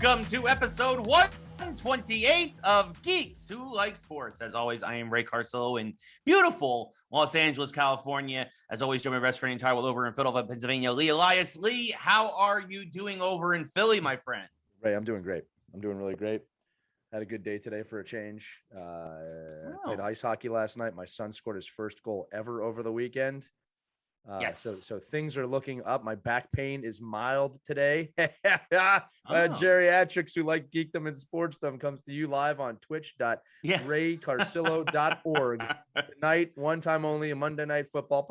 welcome to episode 128 of Geeks Who Like Sports. As always, I am Ray Carcillo in beautiful Los Angeles, California. As always, join my best friend in entire world over in Philadelphia, Pennsylvania, Lee Elias. Lee, how are you doing over in Philly, my friend? Ray, I'm doing great. I'm doing really great. Had a good day today for a change. Played ice hockey last night. My son scored his first goal ever over the weekend. Yes. So things are looking up. My back pain is mild today. Geriatrics Who Like Geekdom and Sportsdom comes to you live on twitch.raycarcillo.org. Tonight, one time only, a Monday Night Football.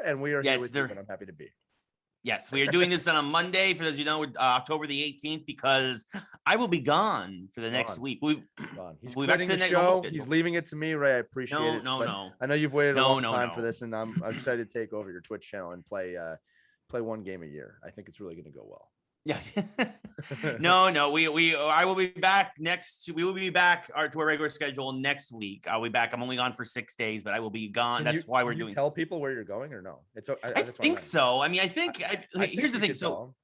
And we are here with you, and I'm happy to be. Yes, we are doing this on a Monday, for those of you know, October the 18th, because I will be gone for the next week. He's quitting the show. He's leaving it to me, Ray. I appreciate it. No. I know you've waited a long time for this, and I'm excited to take over your Twitch channel and play one game a year. I think it's really going to go well. Yeah. No. I will be back we will be back to our regular schedule next week. I'll be back. I'm only gone for 6 days, but I will be gone. That's why we're doing. Tell people where you're going or no? I think so. I mean, here's the thing. So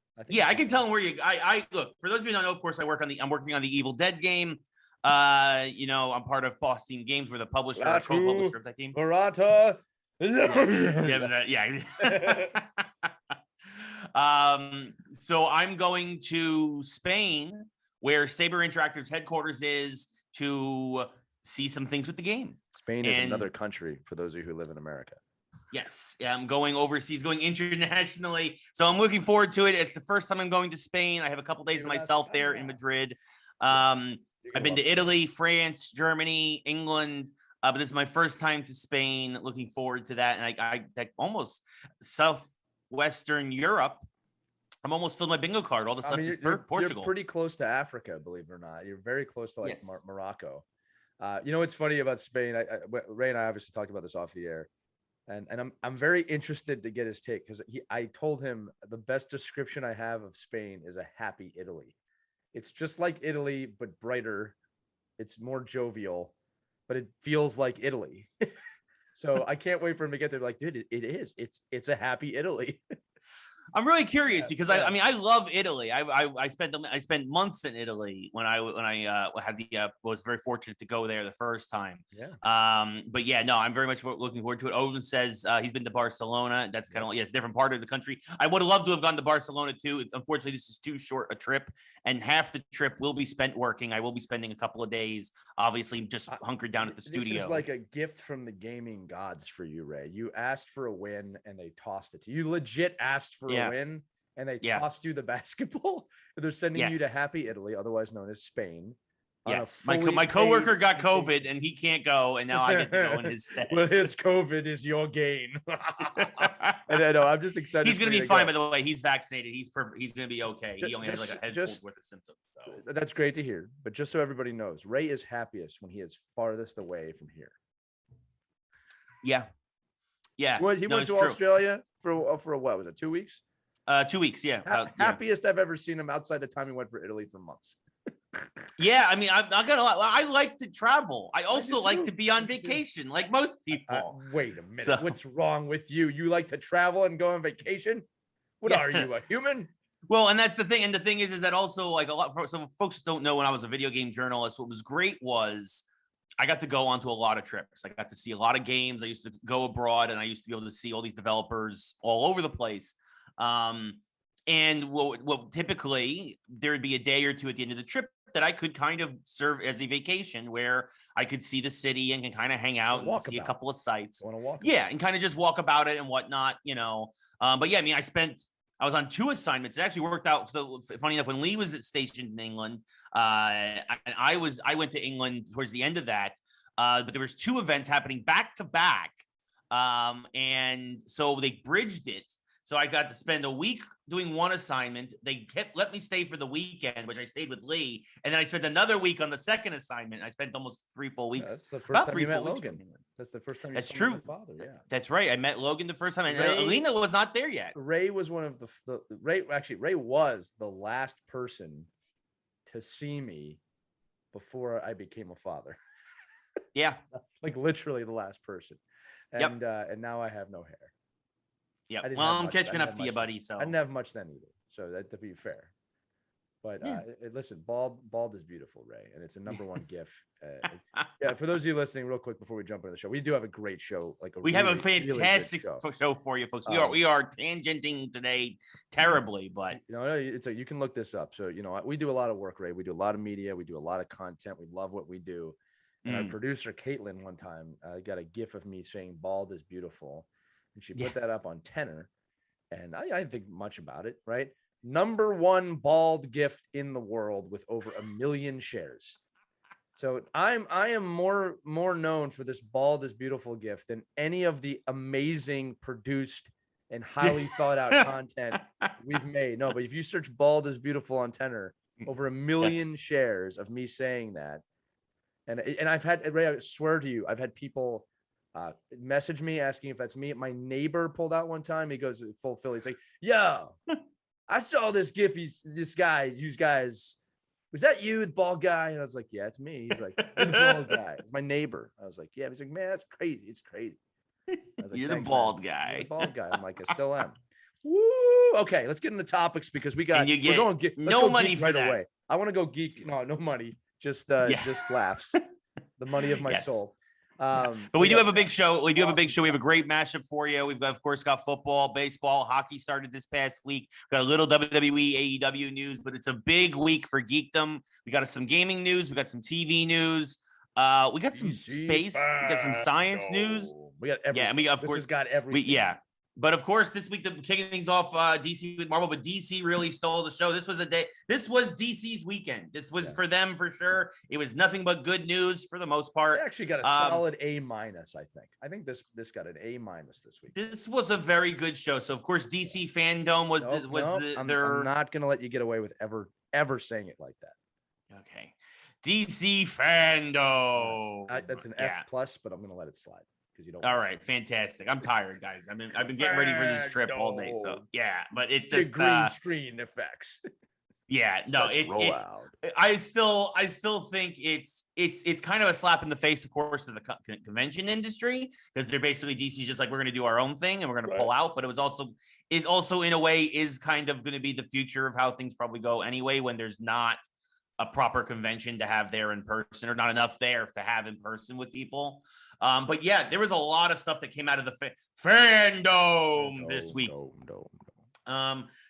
I can tell them where you. I look, for those of you who don't know. Of course, I'm working on the Evil Dead game. I'm part of Boston Games. We're the publisher, co-publisher of that game. Barata. Yeah. So I'm going to Spain, where Saber Interactive's headquarters is, to see some things with the game. Spain is another country for those of you who live in America. Yes, I'm going overseas, going internationally. So I'm looking forward to it. It's the first time I'm going to Spain. I have a couple days of myself there in Madrid. I've been to Italy, France, Germany, England. But this is my first time to Spain. Looking forward to that. And I almost Southwestern Europe. I'm almost filled my bingo card. All the stuff is Portugal. You're pretty close to Africa, believe it or not. You're very close to Morocco. What's funny about Spain? Ray and I obviously talked about this off the air, and I'm very interested to get his take, because I told him the best description I have of Spain is a happy Italy. It's just like Italy, but brighter. It's more jovial, but it feels like Italy. So I can't wait for him to get there. Like, dude, it is. It's a happy Italy. I'm really curious because I love Italy. I spent months in Italy when I was very fortunate to go there the first time. Yeah. I'm very much looking forward to it. Odin says he's been to Barcelona. That's kind of it's a different part of the country. I would have loved to have gone to Barcelona too. Unfortunately, this is too short a trip, and half the trip will be spent working. I will be spending a couple of days, obviously, just hunkered down at the studio. This is like a gift from the gaming gods for you, Ray. You asked for a win and they tossed it to you. You legit asked for a win and they tossed you the basketball. They're sending you to happy Italy, otherwise known as Spain. Yes, my coworker got COVID and he can't go, and now I get to go in his stead. Well, his COVID is your gain. And I know, I'm just excited. He's going to be fine, by the way. He's vaccinated. He's perfect. He's going to be okay. He only has like a head cold worth of symptoms. So. That's great to hear. But just so everybody knows, Ray is happiest when he is farthest away from here. Yeah. He went to Australia for what was it? 2 weeks? 2 weeks. Yeah. Happiest I've ever seen him outside the time he went for Italy for months. Yeah, I mean, I'm not gonna lie. I like to travel. I also like to be on vacation, like most people. Wait a minute. What's wrong with you? You like to travel and go on vacation? What are you, a human? Well, and that's the thing. And the thing is that also, like, so folks don't know, when I was a video game journalist, what was great was I got to go onto a lot of trips. I got to see a lot of games. I used to go abroad, and I used to be able to see all these developers all over the place. And typically there'd be a day or two at the end of the trip that I could kind of serve as a vacation, where I could see the city and can kind of hang out and see a couple of sites. And kind of just walk about it and whatnot, But yeah, I mean, I was on 2 assignments. It actually worked out. So funny enough, when Lee was stationed in England, I went to England towards the end of that. But there was 2 events happening back to back. And so they bridged it. So I got to spend a week doing one assignment. They let me stay for the weekend, which I stayed with Lee. And then I spent another week on the second assignment. I spent almost 3 full weeks. That's the first time you met Logan. That's the first time you saw my father. Yeah, that's right. I met Logan the first time, and Alina was not there yet. Ray was one of Ray was the last person to see me before I became a father. Yeah, like literally the last person. And and now I have no hair. Yeah, well, I'm catching up to you, buddy. So I didn't have much then either. So that, to be fair, But listen, bald is beautiful, Ray, and it's a #1 GIF. Yeah, for those of you listening, real quick before we jump into the show, we do have a great show. We have a fantastic show for you, folks. We are tangenting today terribly, but it's you can look this up. So we do a lot of work, Ray. We do a lot of media. We do a lot of content. We love what we do. And our producer Caitlin one time got a GIF of me saying "bald is beautiful," and she put that up on Tenor, and I didn't think much about it, right? #1 bald gift in the world with over 1 million shares. So I am more known for this bald is beautiful gift than any of the amazing produced and highly thought out content we've made. No, but if you search bald is beautiful on Tenor, over 1 million shares of me saying that. And I've had, Ray, I swear to you, I've had people message me asking if that's me. My neighbor pulled out one time. He goes full Philly. He's like, "Yo, I saw this GIF. This guy, you guys, was that you, the bald guy?" And I was like, "Yeah, it's me." He's like, "You're the bald guy." It's my neighbor. I was like, "Yeah." He's like, "Man, that's crazy. It's crazy." I was like, "You're the bald guy." You're the bald guy. I'm like, "I still am." Woo. Okay, let's get into topics because we're going to get no money for right that. away. I want to go geek. No money. Just laughs. The money of my soul. But we do have a big show. We do have a big show. We have a great matchup for you. We've got, of course, got football, baseball, hockey started this past week. We've got a little WWE, AEW news, but it's a big week for geekdom. We got some gaming news. We got some TV news. We got some space. We got some science news. We got everything. Yeah, and we of course has got everything. But of course, this week, kicking things off, DC with Marvel, but DC really stole the show. This was DC's weekend. This was for them for sure. It was nothing but good news for the most part. They actually got a solid A-, I think. I think this got an A- this week. This was a very good show. So of course, DC FanDome was I'm not gonna let you get away with ever saying it like that. Okay. DC FanDome. That's an F+, but I'm gonna let it slide. You don't. All right, fantastic. I'm tired, guys. I've been getting ready for this trip all day. So yeah, but it just green screen effects. Yeah, no, I still think it's kind of a slap in the face, of course, to the convention industry, because they're basically DC's just like, we're going to do our own thing and we're going to pull out. But it was also in a way is kind of going to be the future of how things probably go anyway, when there's not a proper convention to have there in person, or not enough there to have in person with people. But yeah, there was a lot of stuff that came out of the FanDome this week.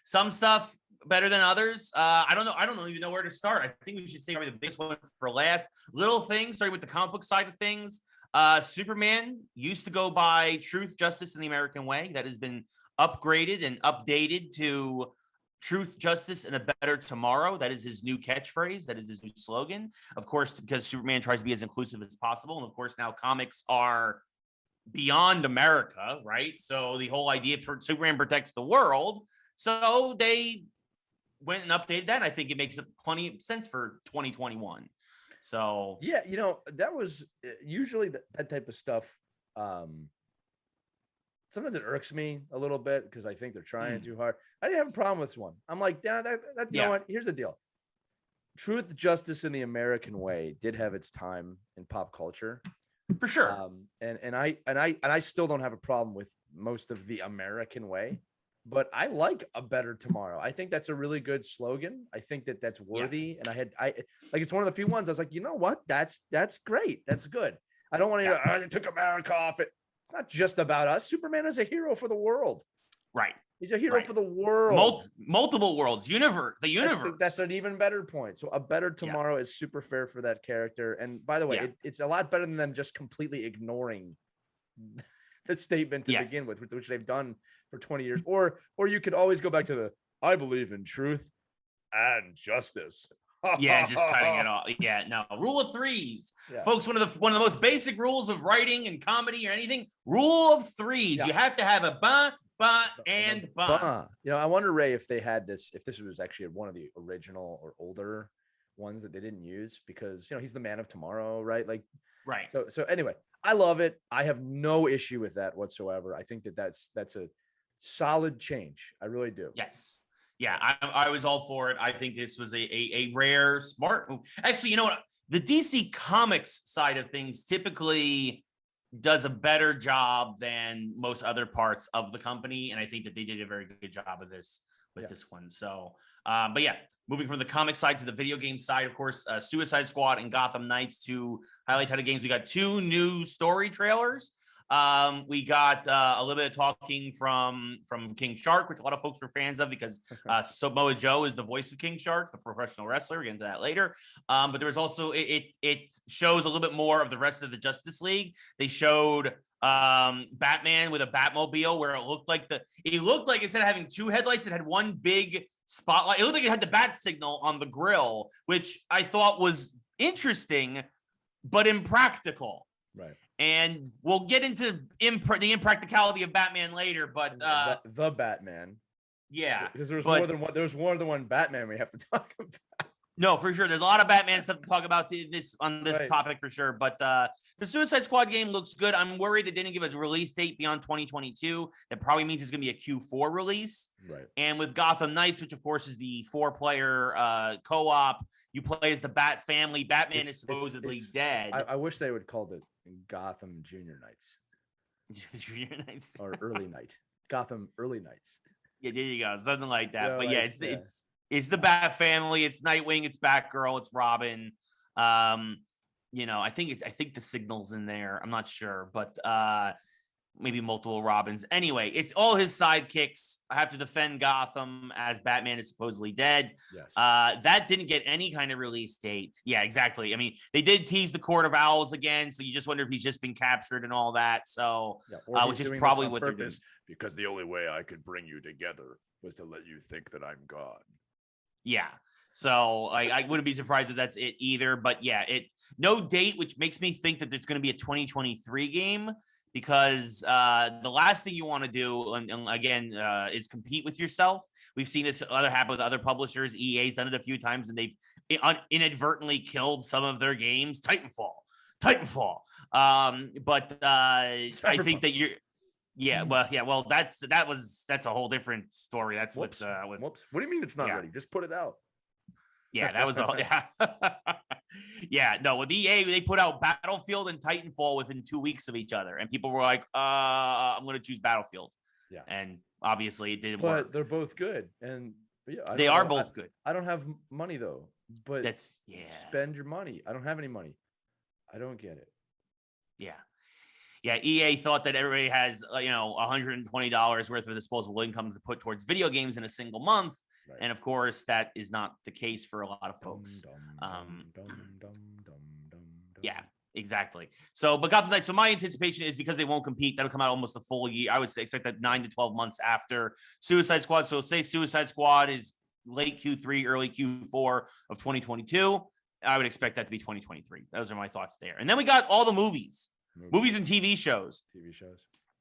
Some stuff better than others. I don't even know where to start. I think we should say probably the biggest one for last. Little things, starting with the comic book side of things. Superman used to go by Truth, Justice, and the American Way. That has been upgraded and updated to Truth, Justice, and a Better Tomorrow. That is his new catchphrase. That is his new slogan. Of course, because Superman tries to be as inclusive as possible. And of course, now comics are beyond America, right? So the whole idea for Superman protects the world. So they went and updated that. And I think it makes plenty of sense for 2021. So yeah, that was usually that type of stuff. Sometimes it irks me a little bit because I think they're trying too hard. I didn't have a problem with this one. I'm like, you know what? Here's the deal. Truth, Justice, and the American Way did have its time in pop culture, for sure. And I still don't have a problem with most of the American Way, but I like A Better Tomorrow. I think that's a really good slogan. I think that's worthy. And I it's one of the few ones I was like, you know what? That's great. That's good. I don't want to they took America off it. It's not just about us. Superman is a hero for the world. Right. He's a hero for the world. Multiple worlds. The universe. That's an even better point. So A Better Tomorrow is super fair for that character. And by the way, it's a lot better than them just completely ignoring the statement to begin with, which they've done for 20 years. Or you could always go back to I believe in truth and justice. Yeah, just cutting it off. Yeah, no. Rule of threes. Yeah. Folks, one of the most basic rules of writing and comedy or anything, rule of threes. Yeah. You have to have a ba, and ba. I wonder, Ray, if they had this, if this was actually one of the original or older ones that they didn't use, because he's the man of tomorrow, right? Right. So anyway, I love it. I have no issue with that whatsoever. I think that's a solid change. I really do. Yes. Yeah, I was all for it. I think this was a rare, smart move. Actually, you know what? The DC Comics side of things typically does a better job than most other parts of the company. And I think that they did a very good job of this with this one. So, but yeah, moving from the comic side to the video game side, of course, Suicide Squad and Gotham Knights, two highly touted games. We got two new story trailers. We got a little bit of talking from King Shark, which a lot of folks were fans of because Samoa Joe is the voice of King Shark, the professional wrestler. We'll get into that later. But there was also it shows a little bit more of the rest of the Justice League. They showed Batman with a Batmobile where it looked like instead of having two headlights, it had one big spotlight. It looked like it had the bat signal on the grill, which I thought was interesting, but impractical. Right. And we'll get into the impracticality of Batman later, but the Batman. Yeah. Because there's more than one Batman we have to talk about. No, for sure. There's a lot of Batman stuff to talk about on this topic for sure. But the Suicide Squad game looks good. I'm worried they didn't give a release date beyond 2022. That probably means it's going to be a Q4 release. Right. And with Gotham Knights, which of course is the 4-player co-op, you play as the Bat family. Batman is supposedly dead. I wish they would call it Gotham Junior Nights. Junior Nights or Early Night. Gotham Early Nights. Yeah, there you go. Something like that. You know, but like, it's the Bat family. It's Nightwing. It's Batgirl. It's Robin. I think the Signal's in there. I'm not sure, but maybe multiple Robins. Anyway, it's all his sidekicks. I have to defend Gotham as Batman is supposedly dead. Yes. That didn't get any kind of release date. Yeah, exactly. I mean, they did tease the Court of Owls again, so you just wonder if he's just been captured and all that. So, which is probably what they're doing. Because the only way I could bring you together was to let you think that I'm God. Yeah. So I wouldn't be surprised if that's it either. But yeah, no date, which makes me think that there's going to be a 2023 game. Because the last thing you want to do, and again, is compete with yourself. We've seen this happen with other publishers. EA's done it a few times, and they've inadvertently killed some of their games. Titanfall. But I think that you're. Yeah, well, that's a whole different story. That's Whoops. What What do you mean it's not ready? Just put it out. Yeah, that was all. Yeah. Yeah, no, with EA, they put out Battlefield and Titanfall within 2 weeks of each other. And people were like, I'm going to choose Battlefield. Yeah. And obviously it didn't work. But they're both good. And they are both good. I don't have money though, but spend your money. I don't have any money. I don't get it. Yeah. Yeah, EA thought that everybody has, $120 worth of disposable income to put towards video games in a single month. Right. And of course, that is not the case for a lot of folks. Yeah, exactly. So, but Gotham Knights, so my anticipation is because they won't compete, that'll come out almost a full year. I would say expect that 9 to 12 months after Suicide Squad. So say Suicide Squad is late Q3, early Q4 of 2022. I would expect that to be 2023. Those are my thoughts there. And then we got all the movies and TV shows.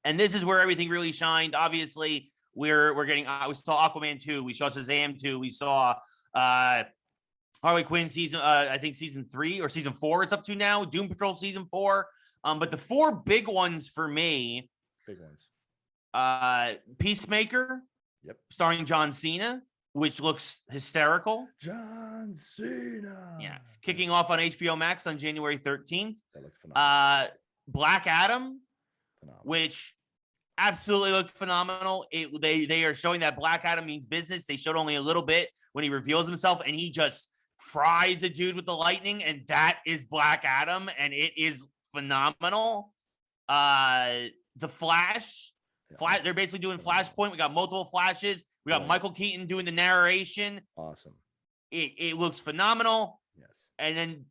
And this is where everything really shined. Obviously, we're getting, we saw Aquaman 2, we saw Shazam 2, we saw Harley Quinn season 3 or season 4 it's up to now, Doom Patrol season 4. But the four big ones for me, Peacemaker, starring John Cena, which looks hysterical. John Cena. Yeah. Kicking off on HBO Max on January 13th. That looks phenomenal. Black Adam, which absolutely looked phenomenal. They are showing that Black Adam means business. They showed only a little bit when he reveals himself, and he just fries a dude with the lightning, and that is Black Adam, and it is phenomenal. The Flash, they're basically doing Flashpoint. We got multiple Flashes. We got Michael Keaton doing the narration. Awesome. It looks phenomenal. Yes. And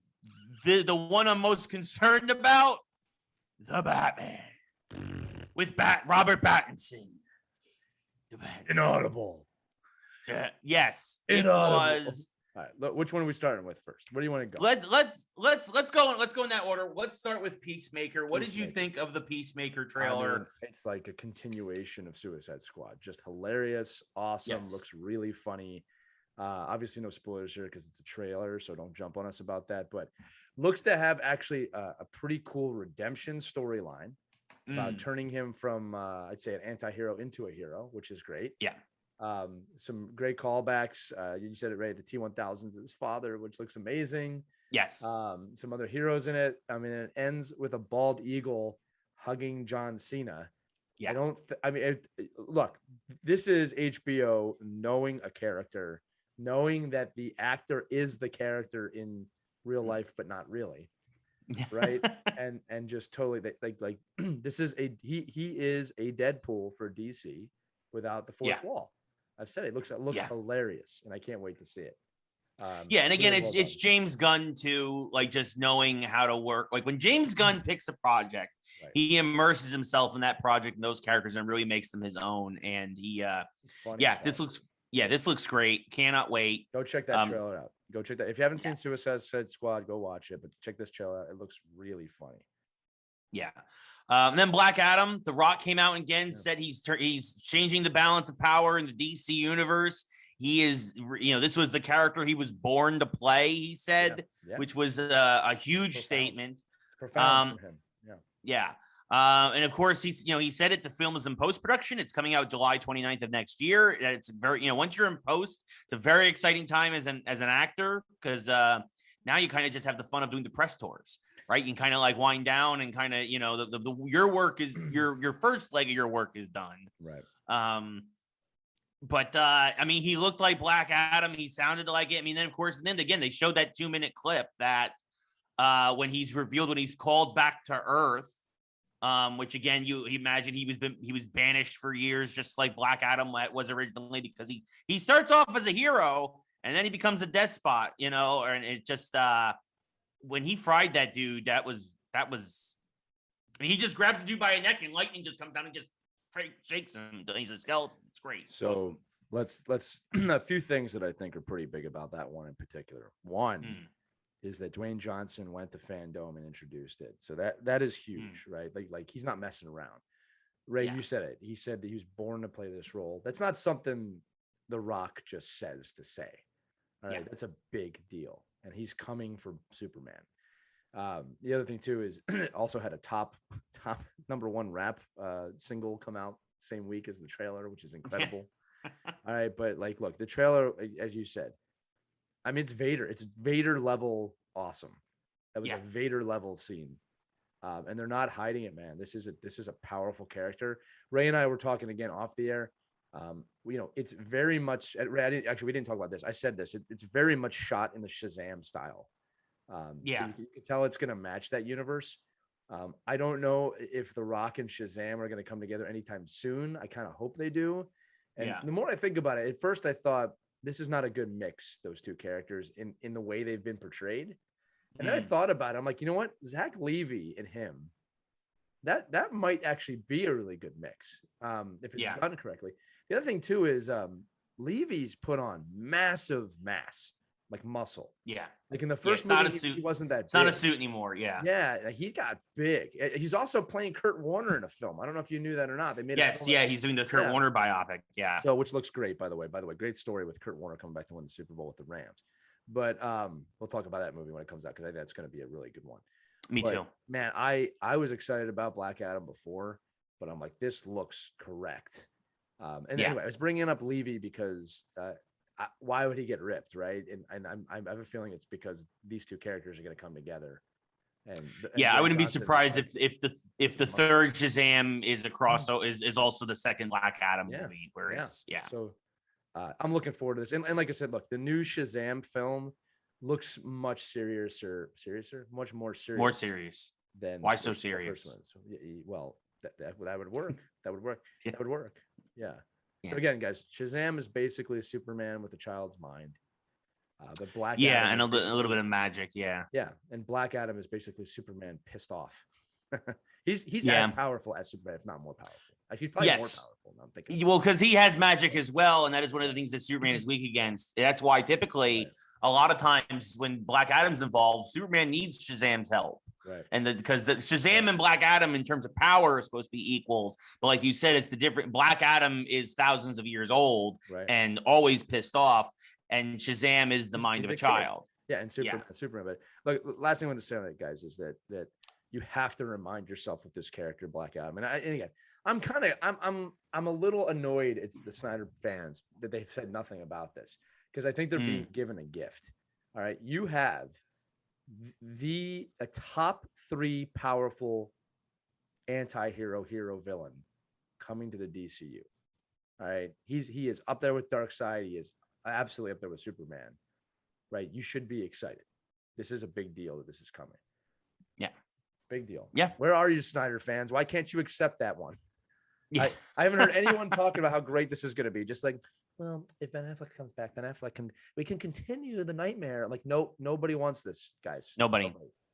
then the one I'm most concerned about, the Batman. With Robert Pattinson. Inaudible. Yeah. Yes. Inaudible. It was. All right. Look, which one are we starting with first? Where do you want to go? Let's go in that order. Let's start with Peacemaker. What did you think of the Peacemaker trailer? I mean, it's like a continuation of Suicide Squad. Just hilarious, awesome. Yes. Looks really funny. Obviously, no spoilers here because it's a trailer, so don't jump on us about that. But looks to have actually a pretty cool redemption storyline. About turning him from, I'd say, an anti-hero into a hero, which is great. Yeah. Some great callbacks. You said it right. The T-1000's his father, which looks amazing. Yes. Some other heroes in it. I mean, it ends with a bald eagle hugging John Cena. I don't. I mean, look, this is HBO knowing a character, knowing that the actor is the character in real life, but not really, right? and just totally like this is he is a Deadpool for DC without the fourth wall. I've said it looks hilarious, and I can't wait to see it. And again, it's James Gunn too, like just knowing how to work. Like when James Gunn picks a project, he immerses himself in that project and those characters and really makes them his own. And this looks great. Cannot wait. Go check that trailer out. Go check that. If you haven't seen Suicide Squad, go watch it. But check this trailer out. It looks really funny. Yeah. And then Black Adam, The Rock came out again, said he's changing the balance of power in the DC universe. He is, this was the character he was born to play, he said, which was a huge statement. Profound for him. Yeah. And of course, he said it, the film is in post-production. It's coming out July 29th of next year. It's very, once you're in post, it's a very exciting time as an actor, because now you kind of just have the fun of doing the press tours, right? You can kind of like wind down and kind of, your work is your first leg of your work is done. Right. But I mean, he looked like Black Adam. He sounded like it. I mean, then of course, again, they showed that 2-minute clip that when he's revealed, when he's called back to Earth, which again, you imagine he was banished for years, just like Black Adam was originally, because he starts off as a hero and then he becomes a despot, and it just when he fried that dude, that was I mean, he just grabs the dude by a neck and lightning just comes down and just shakes him. He's a skeleton. It's great. So let's a few things that I think are pretty big about that one in particular. One is that Dwayne Johnson went to FanDome and introduced it. So that is huge, right? Like he's not messing around. Ray, you said it. He said that he was born to play this role. That's not something The Rock just says to say. All right, that's a big deal. And he's coming for Superman. The other thing too is also had a top #1 rap single come out same week as the trailer, which is incredible. All right, but like, look, the trailer, as you said, I mean, it's Vader. It's Vader level awesome. That was a Vader level scene, and they're not hiding it, man. This is a powerful character. Ray and I were talking again off the air. It's very much. We didn't talk about this. I said this. It's very much shot in the Shazam style. So you can tell it's going to match that universe. I don't know if The Rock and Shazam are going to come together anytime soon. I kind of hope they do. And the more I think about it, at first I thought this is not a good mix, those two characters in the way they've been portrayed. And then I thought about it. I'm like, you know what? Zach Levy and him, that might actually be a really good mix if it's done correctly. The other thing too is Levy's put on massive mass. Like muscle. Yeah. Like in the first movie, he wasn't that big. It's not a suit anymore. Yeah. Yeah. He got big. He's also playing Kurt Warner in a film. I don't know if you knew that or not. They made he's doing the Kurt Warner biopic. Yeah. So, which looks great, by the way. Great story with Kurt Warner coming back to win the Super Bowl with the Rams. But we'll talk about that movie when it comes out, because I think that's going to be a really good one. Me too. Man, I was excited about Black Adam before, but I'm like, this looks correct. Anyway, I was bringing up Levy because why would he get ripped, right? And I have a feeling it's because these two characters are going to come together. And I wouldn't be surprised if the third Shazam is is also the second Black Adam movie where it's. So I'm looking forward to this. And like I said, look, the new Shazam film looks much much more serious. More serious than why so serious? So, well, that would work. That would work. That would work. Yeah. So again, guys, Shazam is basically a Superman with a child's mind. But Black Adam and a little bit of magic, Yeah, and Black Adam is basically Superman pissed off. he's as powerful as Superman, if not more powerful. Actually, he's probably more powerful. I'm thinking. Well, because he has magic as well, and that is one of the things that Superman is weak against. That's why typically a lot of times when Black Adam's involved, Superman needs Shazam's help. Right. And because the Shazam and Black Adam in terms of power are supposed to be equals, but like you said, it's the different. Black Adam is thousands of years old and always pissed off, and Shazam is the mind of a child. Yeah, and Superman. But look, last thing I want to say on it, guys, is that you have to remind yourself with this character, Black Adam. And again, I'm a little annoyed. It's the Snyder fans that they've said nothing about this, because I think they're being given a gift. All right, you have a top 3 powerful anti-hero hero villain coming to the DCU. All right. He is up there with Darkseid. He is absolutely up there with Superman. Right. You should be excited. This is a big deal that this is coming. Yeah. Big deal. Yeah. Where are you, Snyder fans? Why can't you accept that one? Yeah. I haven't heard anyone talking about how great this is going to be. Just like, well, if Ben Affleck comes back, we can continue the nightmare. Like, no, nobody wants this, guys. Nobody.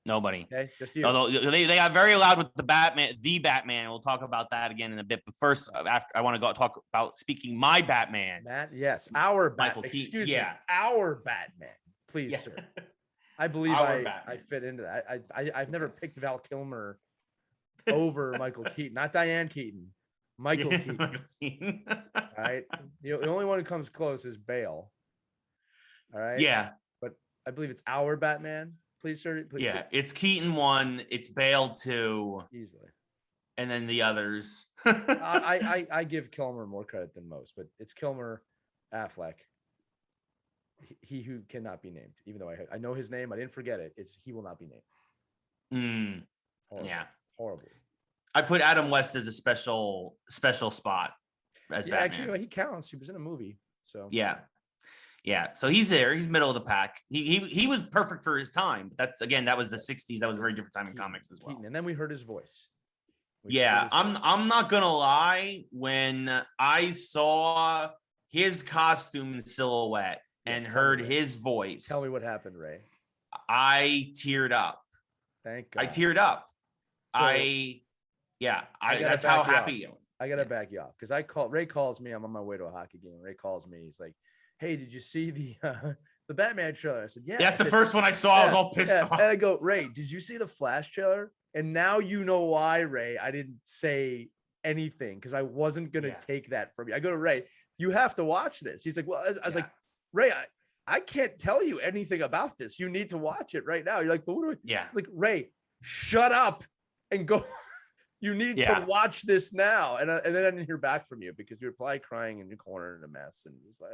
Okay, just you. Although they got very loud with the Batman. We'll talk about that again in a bit. But first, after I want to go talk about speaking my Batman. Yes, our Michael Batman. Keaton. Excuse me, our Batman, please, sir. I believe I fit into that. I've never picked Val Kilmer over Michael Keaton, not Diane Keaton. Michael Keaton. All right. The only one who comes close is Bale. All right. Yeah. But I believe it's our Batman. Please, sir. Please. Yeah. It's Keaton 1. It's Bale 2. Easily. And then the others. I give Kilmer more credit than most, but it's Kilmer, Affleck. He who cannot be named, even though I know his name. I didn't forget it. He will not be named. Horrible. Yeah. Horrible. I put Adam West as a special spot as Batman. Actually, he counts. He was in a movie, so yeah. So he's there. He's middle of the pack. He was perfect for his time. But that was the '60s. That was a very different time in comics as well. Keaton. And then we heard his voice. I'm not gonna lie. When I saw his costume in silhouette and heard his voice, tell me what happened, Ray. I teared up. Thank God. I teared up. So, that's how happy I was. I gotta back you off because Ray calls me. I'm on my way to a hockey game. Ray calls me. He's like, "Hey, did you see the Batman trailer?" I said, "Yeah." That's the first one I saw. I was all pissed off. And I go, "Ray, did you see the Flash trailer?" And now you know why, Ray. I didn't say anything because I wasn't gonna take that from you. I go to Ray. You have to watch this. He's like, "Well," I was like, "Ray, I can't tell you anything about this. You need to watch it right now." You're like, "But what do I?" Yeah. It's like, Ray, shut up and go. You need to watch this now. And then I didn't hear back from you because you were probably crying in your corner in a mess. And it's like,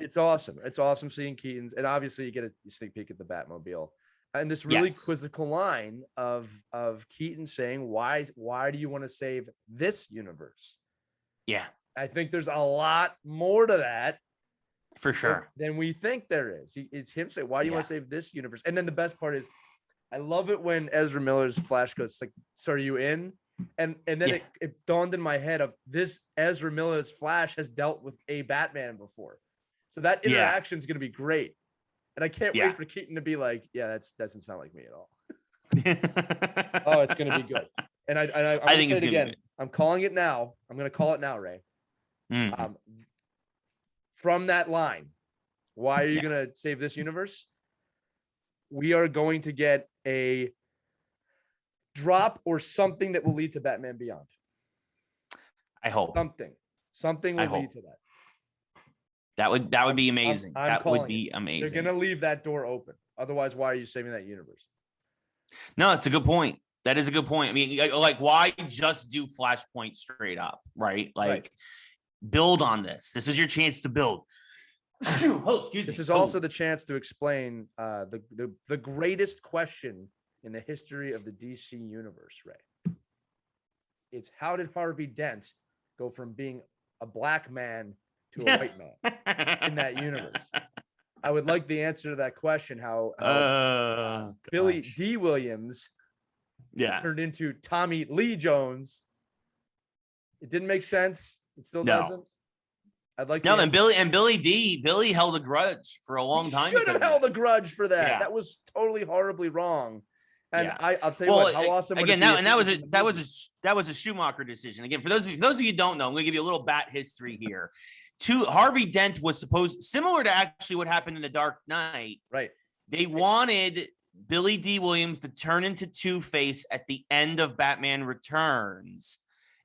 it's awesome. It's awesome seeing Keaton's. And obviously you get a sneak peek at the Batmobile. And this really quizzical line of Keaton saying, why do you want to save this universe? Yeah. I think there's a lot more to that. For sure. Than we think there is. It's him saying, why do you want to save this universe? And then the best part is, I love it when Ezra Miller's Flash goes like, "So are you in?" And then it dawned in my head of this Ezra Miller's Flash has dealt with a Batman before, so that interaction is going to be great, and I can't wait for Keaton to be like, "Yeah, that doesn't sound like me at all." Oh, it's going to be good, and I think it's again. I'm calling it now. I'm going to call it now, Ray. From that line, why are you going to save this universe? We are going to get a drop or something that will lead to Batman Beyond. I hope something will lead to that. That would be amazing. That would be amazing. They're going to leave that door open. Otherwise, why are you saving that universe? No, it's a good point. That is a good point. I mean, like, why just do Flashpoint straight up, right? Like, build on this. This is your chance to build. Excuse me. This is also the chance to explain the greatest question in the history of the DC universe, Ray. It's how did Harvey Dent go from being a black man to a white man in that universe? I would like the answer to that question. How Billy D. Williams turned into Tommy Lee Jones. It didn't make sense. It still doesn't. I'd like and Billy held a grudge for a long time. Should have held a grudge for that. Yeah. That was totally horribly wrong. And I'll tell you what, how awesome again now, and that was a Schumacher decision. Again, for those of you who don't know, I'm going to give you a little bat history here. Harvey Dent was supposed similar to actually what happened in The Dark Knight. Right. They wanted Billy D. Williams to turn into Two-Face at the end of Batman Returns,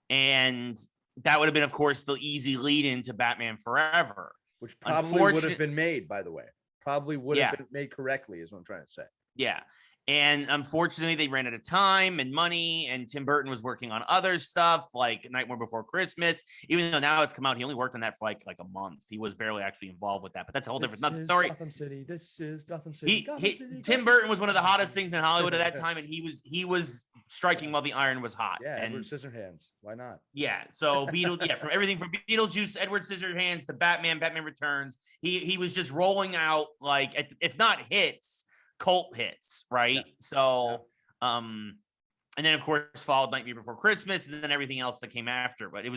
and that would have been, of course, the easy lead into Batman Forever. Which probably would have been made, by the way. Probably would have been made correctly, is what I'm trying to say. Yeah. And unfortunately, they ran out of time and money, and Tim Burton was working on other stuff like Nightmare Before Christmas. Even though now it's come out, he only worked on that for like a month. He was barely actually involved with that, but that's a whole different story. Gotham City. This is Gotham City. Tim Burton was one of the hottest things in Hollywood at that time, and he was striking while the iron was hot. Yeah, and Edward Scissorhands. Why not? Yeah. So from everything from Beetlejuice, Edward Scissorhands to Batman Returns, he was just rolling out like, if not hits, cult hits, right? Yeah. So and then of course followed Nightmare Before Christmas, and then everything else that came after. But I'm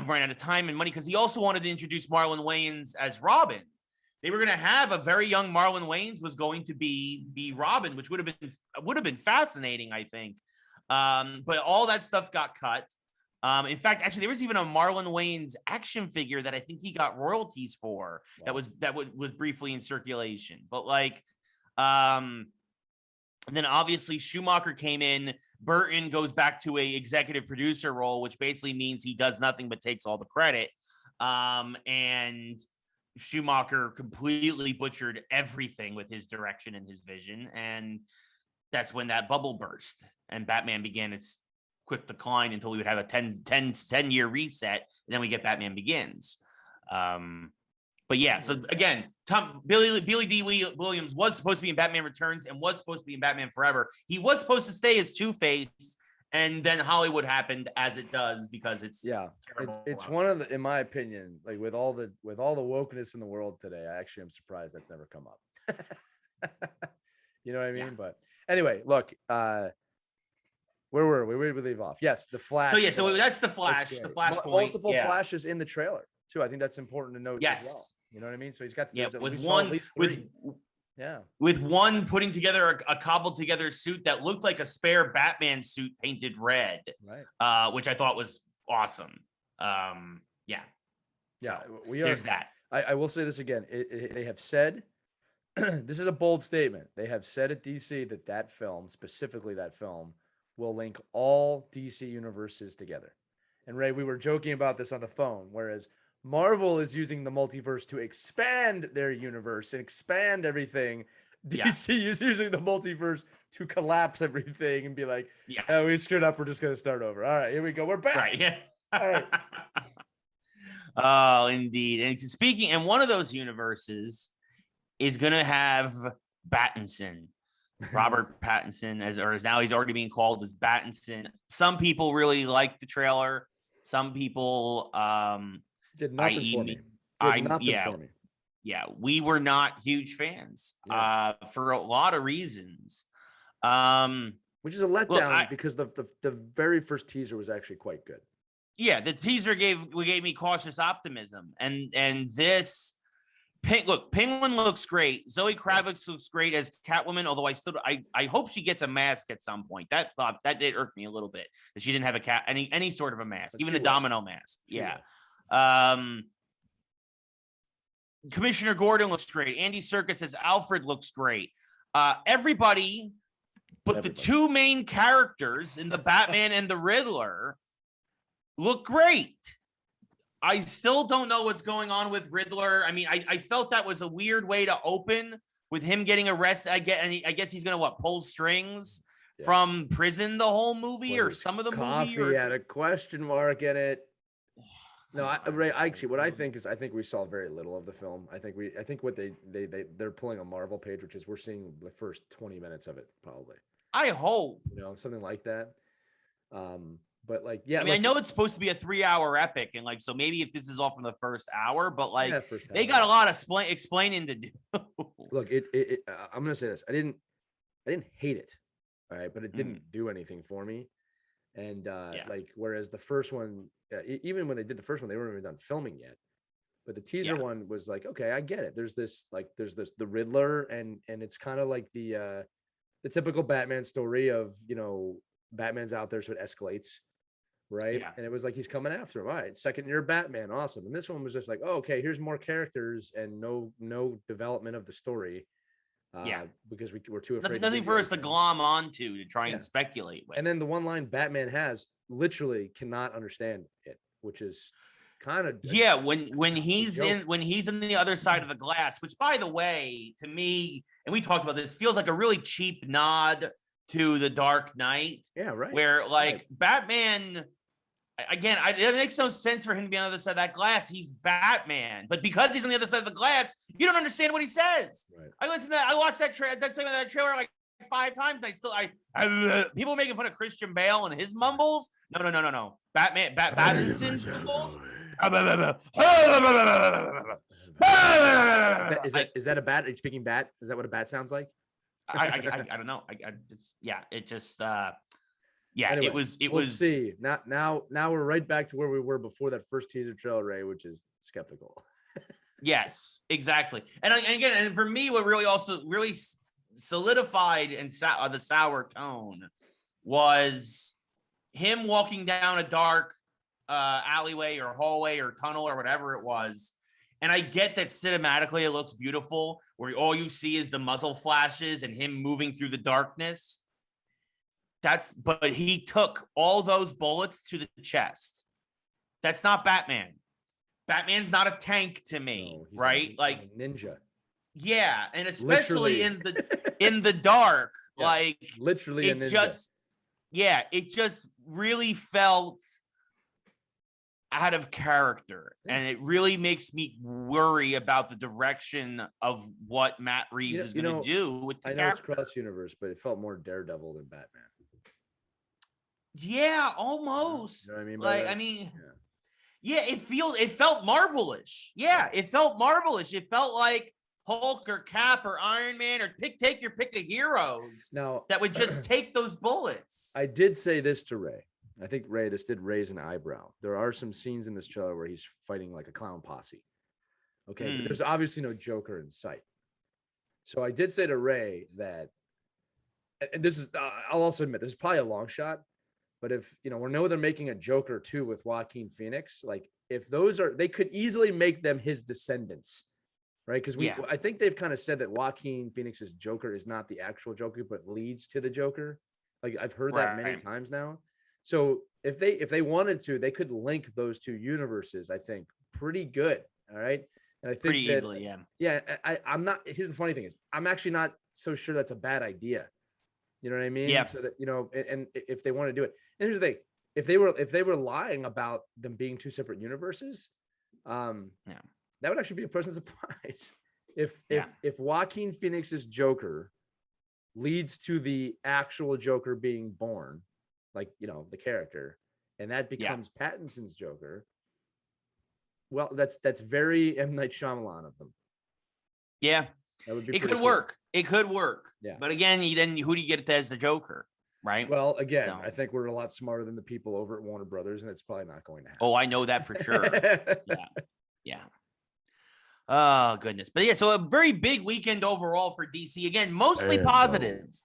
running out of time and money because he also wanted to introduce Marlon Wayans as Robin. They were going to have a very young Marlon Wayans was going to be Robin, which would have been fascinating, I think. But all that stuff got cut. In fact, actually, there was even a Marlon Wayans action figure that I think he got royalties for. Wow. that was briefly in circulation. But and then obviously Schumacher came in. Burton goes back to a executive producer role, which basically means he does nothing but takes all the credit. And Schumacher completely butchered everything with his direction and his vision. And that's when that bubble burst and Batman began its quick decline until we would have a 10-year reset. And then we get Batman Begins. But yeah, so again, Billy D. Williams was supposed to be in Batman Returns and was supposed to be in Batman Forever. He was supposed to stay as Two-Face, and then Hollywood happened, as it does, because it's it's one of the, in my opinion, like with all the wokeness in the world today, I actually am surprised that's never come up. You know what I mean? Yeah. But anyway, look, where were we? Where did we leave off? Yes, the Flash. So that's the Flash. The Flashpoint. Multiple flashes in the trailer too. I think that's important to note. Yes. As well. You know what I mean? So he's got with one putting together a cobbled together suit that looked like a spare Batman suit painted red, right? Which I thought was awesome. There's that. I will say this again. They have said this is a bold statement. They have said at DC that film, specifically that film, will link all DC universes together. And Ray, we were joking about this on the phone, whereas Marvel is using the multiverse to expand their universe and expand everything. DC is using the multiverse to collapse everything and be like, oh, we screwed up. We're just going to start over. All right, here we go. We're back. Right. Yeah. All right. Oh, indeed. And one of those universes is going to have Pattinson, Robert Pattinson, as now he's already being called as Pattinson. Some people really like the trailer. Some people, did nothing for me. For me. Yeah, we were not huge fans for a lot of reasons. Which is a letdown because the very first teaser was actually quite good. Yeah, the teaser gave me cautious optimism, and this Penguin looks great. Zoe Kravitz looks great as Catwoman, although I hope she gets a mask at some point. That did irk me a little bit that she didn't have any sort of a mask, even a domino mask. Yeah. Commissioner Gordon looks great. Andy Serkis as Alfred looks great. Everybody but the two main characters in the Batman and the Riddler look great. I still don't know what's going on with Riddler. I mean, I felt that was a weird way to open with him getting arrested. I guess he's gonna pull strings from prison the whole movie or some of the movie. Coffee had a question mark in it. No, what I think we saw very little of the film. I think what they're pulling a Marvel page, which is we're seeing the first 20 minutes of it probably. I hope something like that. But I know it's supposed to be a 3-hour epic, and so maybe if this is all from the first hour, but they got a lot of explaining to do. Look, I'm gonna say this: I didn't hate it, all right, but it didn't do anything for me. And whereas the first one, even when they did the first one, they weren't even done filming yet. But the teaser one was okay, I get it. There's this the Riddler, and it's kind of like the typical Batman story of Batman's out there, so it escalates. Right. Yeah. And it was like, he's coming after him. All right. Second year Batman. Awesome. And this one was just okay, here's more characters and no development of the story. Because we're too afraid. Nothing for us to glom onto to try and speculate with. And then the one line Batman has literally cannot understand it, which is kind of when he's in the other side of the glass, which by the way, to me, and we talked about this, feels like a really cheap nod to the Dark Knight. Yeah, right. Where Batman, again, it makes no sense for him to be on the other side of that glass. He's Batman, but because he's on the other side of the glass, you don't understand what he says. Right. I watched that segment of that trailer like 5 times. People making fun of Christian Bale and his mumbles. No. Battinson's mumbles. Is that a bat? Are you speaking bat? Is that what a bat sounds like? I don't know. Anyway, it was. We'll see. Now we're right back to where we were before that first teaser trailer, Ray, which is skeptical. Yes, exactly. And for me, what really solidified and the sour tone was him walking down a dark alleyway or hallway or tunnel or whatever it was. And I get that cinematically it looks beautiful, where all you see is the muzzle flashes and him moving through the darkness. But he took all those bullets to the chest. That's not Batman. Batman's not a tank to me, right? Like a ninja. Yeah, and especially in the dark, yeah, like literally a ninja. It just really felt out of character, and it really makes me worry about the direction of what Matt Reeves is going to do with the character. I know it's cross universe, but it felt more Daredevil than Batman. Yeah, almost. You know what I mean? Like, it felt Marvel-ish. Yeah, it felt Marvel-ish. It felt like Hulk or Cap or Iron Man or take your pick of heroes now that would just take those bullets. I did say this to Ray. I think this did raise an eyebrow. There are some scenes in this trailer where he's fighting like a clown posse. Okay, but there's obviously no Joker in sight. So I did say to Ray that, and this is, I'll also admit, this is probably a long shot, but if, we know they're making a Joker 2 with Joaquin Phoenix, like if they could easily make them his descendants, right? Because I think they've kind of said that Joaquin Phoenix's Joker is not the actual Joker, but leads to the Joker. Like I've heard that many times now. So if they wanted to, they could link those two universes, I think, pretty good. All right. And I think pretty easily, yeah. Yeah. I'm not, here's the funny thing is, I'm actually not so sure that's a bad idea. You know what I mean? Yeah. So that, and if they want to do it. And here's the thing. If they were lying about them being two separate universes, that would actually be a pleasant surprise. If Joaquin Phoenix's Joker leads to the actual Joker being born, like, the character, and that becomes Pattinson's Joker. Well, that's very M. Night Shyamalan of them. Yeah. That would be it could work. It could work. Yeah. But again, who do you get as the Joker? Right. Well, again, I think we're a lot smarter than the people over at Warner Brothers, and it's probably not going to happen. Oh, I know that for sure. Yeah. Oh, goodness. But yeah, so a very big weekend overall for DC. Again, mostly positives.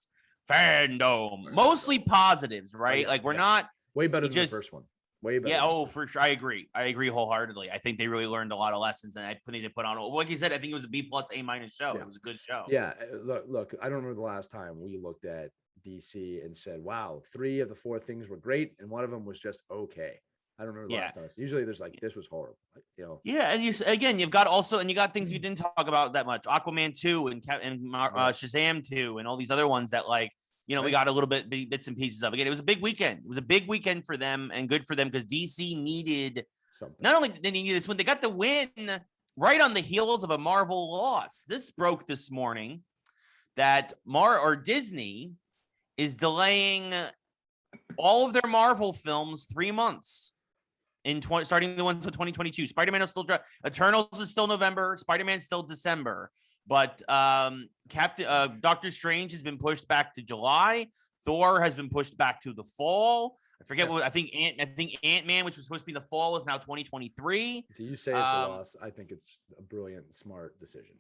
FanDome. Mostly positives, right? Like we're not way better than the first one. Way better. Yeah, for sure. I agree wholeheartedly. I think they really learned a lot of lessons, and I need to put on, like you said, I think it was a B+ A- show. Yeah. It was a good show. Yeah. Look, I don't remember the last time we looked at DC and said, wow, 3 of the 4 things were great, and one of them was just okay. I don't remember the last time. Usually there's like, this was horrible. Yeah, and you got things you didn't talk about that much. Aquaman 2 and Shazam 2 and all these other ones that we got a little bit bits and pieces of. Again, it was a big weekend. It was a big weekend for them, and good for them, because DC needed something. Not only did they need this win, they got the win right on the heels of a Marvel loss. This broke this morning that Disney is delaying all of their Marvel films 3 months. Starting the ones in 2022. Spider-Man is still Eternals is still November. Spider-Man still December. But Doctor Strange has been pushed back to July. Thor has been pushed back to the fall. I forget what I think. Ant-Man, which was supposed to be the fall, is now 2023. So you say it's a loss. I think it's a brilliant, smart decision.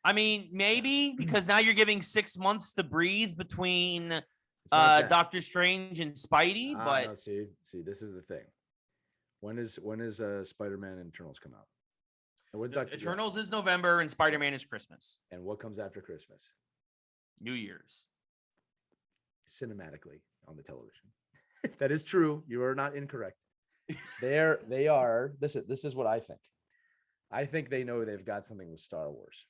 I mean, maybe because now you're giving 6 months to breathe between Doctor Strange and Spidey. But no, see, this is the thing. When is Spider-Man and Eternals come out? Eternals is November and Spider-Man is Christmas. And what comes after Christmas? New Year's. Cinematically on the television. That is true. You are not incorrect. They are. This is what I think. I think they know they've got something with Star Wars.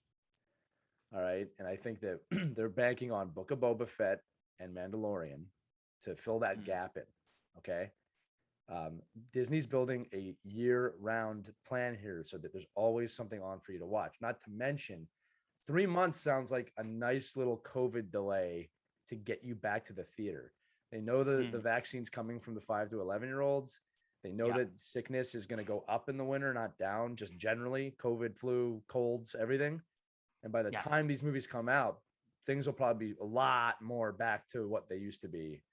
All right. And I think that they're banking on Book of Boba Fett and Mandalorian to fill that gap in. Okay. Disney's building a year-round plan here so that there's always something on for you to watch. Not to mention, 3 months sounds like a nice little COVID delay to get you back to the theater. They know the vaccine's coming from the 5 to 11-year-olds. They know that sickness is going to go up in the winter, not down, just generally COVID, flu, colds, everything. And by the time these movies come out, things will probably be a lot more back to what they used to be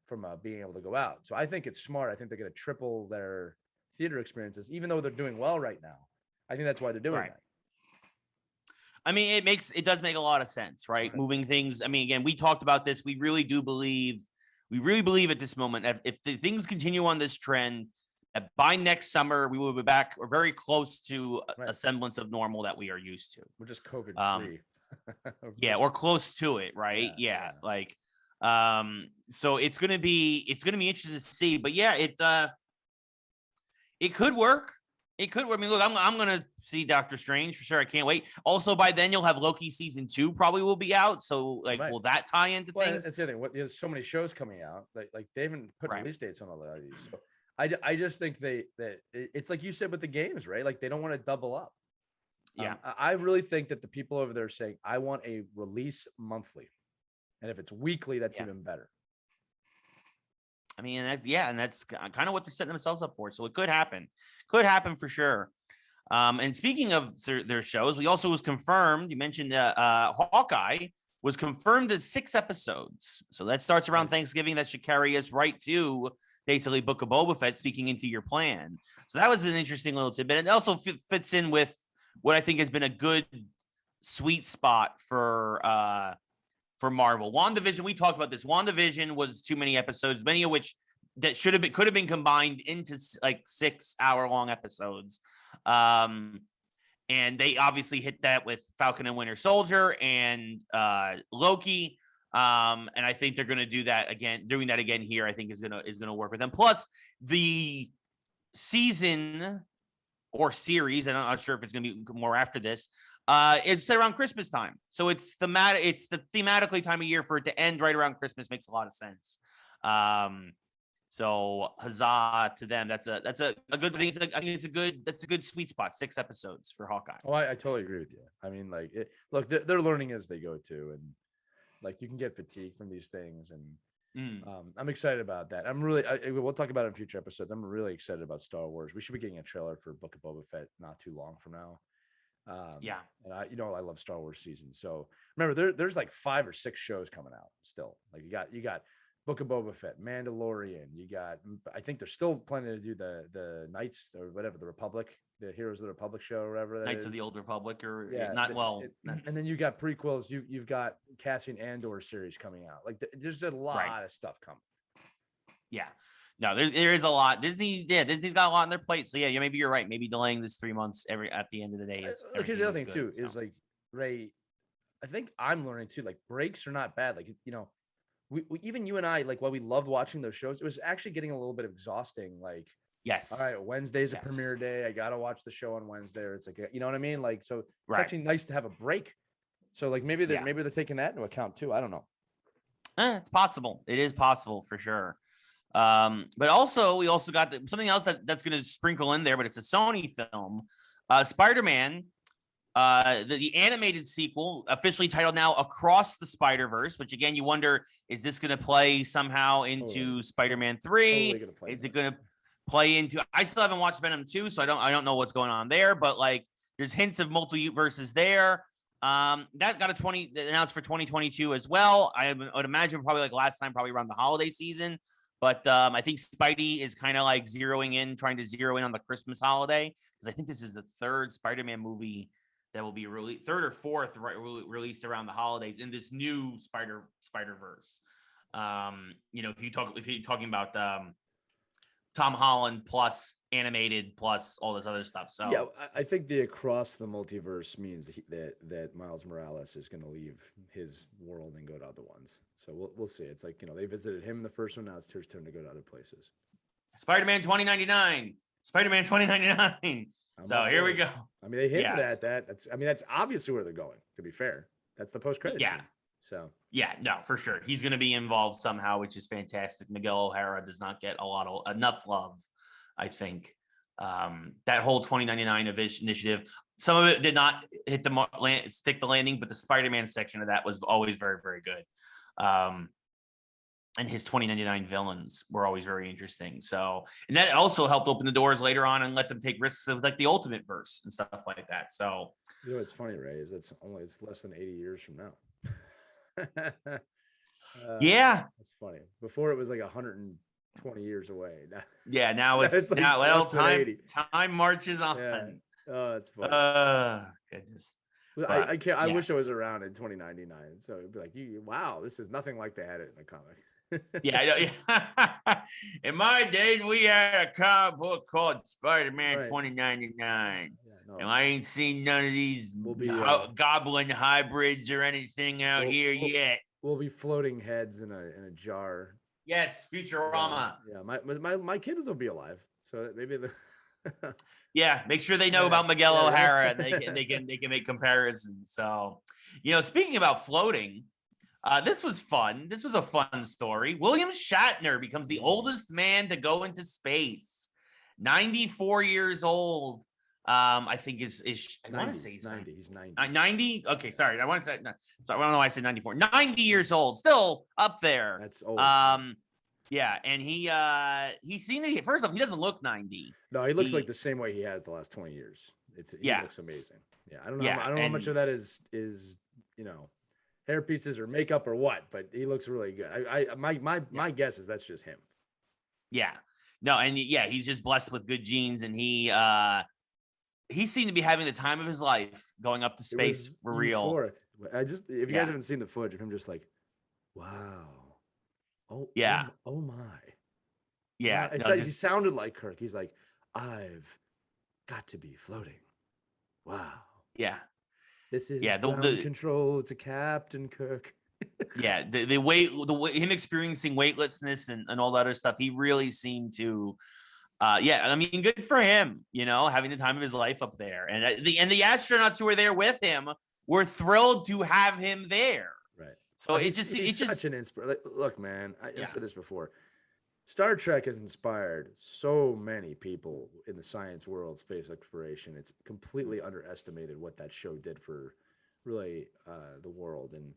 from being able to go out. So I think it's smart. I think they're going to triple their theater experiences, even though they're doing well right now. I think that's why they're doing that. I mean, it does make a lot of sense, right? Moving things. I mean, again, we talked about this. We really believe at this moment, if the things continue on this trend, that by next summer, we will be back or very close to a semblance of normal that we are used to. We're just COVID free. Yeah, or close to it, right? Yeah. Like, so it's gonna be interesting to see. But yeah, it could work. It could work. I mean, look, I'm gonna see Doctor Strange for sure. I can't wait. Also, by then you'll have Loki season 2 probably will be out. So like, will that tie into things? That's the other thing. There's so many shows coming out. Like they haven't put release dates on a lot of these. So I just think that it's like you said with the games, right? Like they don't want to double up. Yeah. I really think that the people over there are saying, I want a release monthly. And if it's weekly, that's even better. I mean, and that's kind of what they're setting themselves up for. So it could happen for sure. And speaking of their shows, we also was confirmed, you mentioned Hawkeye was confirmed as 6 episodes. So that starts around Thanksgiving. That should carry us right to basically Book of Boba Fett, speaking into your plan. So that was an interesting little tidbit. It also fits in with what I think has been a good sweet spot for Marvel. WandaVision, we talked about this. WandaVision was too many episodes, many of which that could have been combined into like 6-hour-long episodes. And they obviously hit that with Falcon and Winter Soldier and Loki. And I think they're going to do that again. Doing that again here, I think is going to work with them. Plus the season or series, and I'm not sure if it's going to be more after this, it's set around Christmas time. So it's thematic. It's the thematically time of year for it to end right around Christmas makes a lot of sense. So huzzah to them. That's a good thing. I think that's a good sweet spot. 6 episodes for Hawkeye. Oh, I totally agree with you. I mean, like, look, they're learning as they go too, and like you can get fatigue from these things, and I'm excited about that. We'll talk about it in future episodes. I'm really excited about Star Wars. We should be getting a trailer for Book of Boba Fett not too long from now. And I love Star Wars seasons. So remember, there's like 5 or 6 shows coming out still. Like you got Book of Boba Fett, Mandalorian. I think they're still planning to do the Knights or whatever, the Republic, the Heroes of the Republic show, or whatever. Knights of the Old Republic, or and then you got prequels. You've got Cassian Andor series coming out. Like there's a lot of stuff coming. Yeah. No, there is a lot. Disney's got a lot on their plate. So yeah, maybe you're right. Maybe delaying this 3 months at the end of the day is. Look, here's the other thing too, is like Ray. I think I'm learning too. Like breaks are not bad. Like we even you and I, like while we loved watching those shows, it was actually getting a little bit exhausting. Like yes, all right, Wednesday's a premiere day. I gotta watch the show on Wednesday. Or it's like you know what I mean. Like so, it's actually nice to have a break. So like maybe they're taking that into account too. I don't know. It's possible. It is possible for sure. But also we also got something else that's going to sprinkle in there, but it's a Sony film, Spider-Man, the animated sequel, officially titled now Across the Spiderverse, which again, you wonder, is this going to play somehow into Spider-Man 3? Is it going to play into, I still haven't watched Venom 2, so I don't know what's going on there, but like there's hints of multiverses there. That got announced for 2022 as well. I would imagine probably like last time, probably around the holiday season. But I think Spidey is kind of like trying to zero in on the Christmas holiday, because I think this is the 3rd Spider-Man movie that will be released, 3rd or 4th released around the holidays in this new Spider-Verse. If you're talking about Tom Holland plus animated plus all this other stuff. So yeah, I think the across the multiverse means that Miles Morales is going to leave his world and go to other ones. So we'll see. It's like, they visited him in the first one. Now it's his turn to go to other places. Spider-Man 2099. Spider-Man 2099. So here we go. I mean, they hinted at that. That's obviously where they're going, to be fair. That's the post-credit scene. So yeah, no, for sure. He's going to be involved somehow, which is fantastic. Miguel O'Hara does not get enough love, I think. That whole 2099 initiative. Some of it did not hit stick the landing, but the Spider-Man section of that was always very, very good. And his 2099 villains were always very interesting. So, and that also helped open the doors later on and let them take risks of like the Ultimate Verse and stuff like that. So, you know, it's funny, Ray, is it's less than 80 years from now. Yeah, that's funny. Before it was like 120 years away. Yeah, now it's like now. Well, time marches on. Yeah. Oh, that's funny. Goodness. I can't. I wish I was around in 2099. So it'd be like, wow, this is nothing like they had it in the comic. Yeah, I know. Yeah. In my days, we had a comic book called Spider-Man 2099, and I ain't seen none of these goblin hybrids or anything out here yet. We'll be floating heads in a jar. Yes, Futurama. Yeah, my kids will be alive, so maybe the. Yeah, make sure they know about Miguel O'Hara, and they can make comparisons. So, speaking about floating. This was fun. This was a fun story. William Shatner becomes the oldest man to go into space. 94 years old. I think I want to say he's 90. He's 90. 90? Okay, sorry. I want to say I don't know why I said 94. 90 years old. Still up there. That's old. Yeah, and he seemed to first off, he doesn't look 90. No, he looks like the same way he has the last 20 years. He looks amazing. Yeah, I don't know. I don't know how much of that is hair pieces or makeup or what, but he looks really good. My guess is that's just him. Yeah. No, and he's just blessed with good genes, and he seemed to be having the time of his life going up to space for real. If you guys haven't seen the footage of him, just like, wow. Oh, yeah. Oh my. Yeah. He sounded like Kirk. He's like, I've got to be floating. Wow. Yeah. This is ground control to Captain Kirk. Yeah, the way him experiencing weightlessness and all that other stuff, he really seemed to, I mean, good for him, having the time of his life up there, and the astronauts who were there with him were thrilled to have him there. Right. So he's such an inspiration. Look, man, I've said this before. Star Trek has inspired so many people in the science world, space exploration. It's completely underestimated what that show did for really the world. And,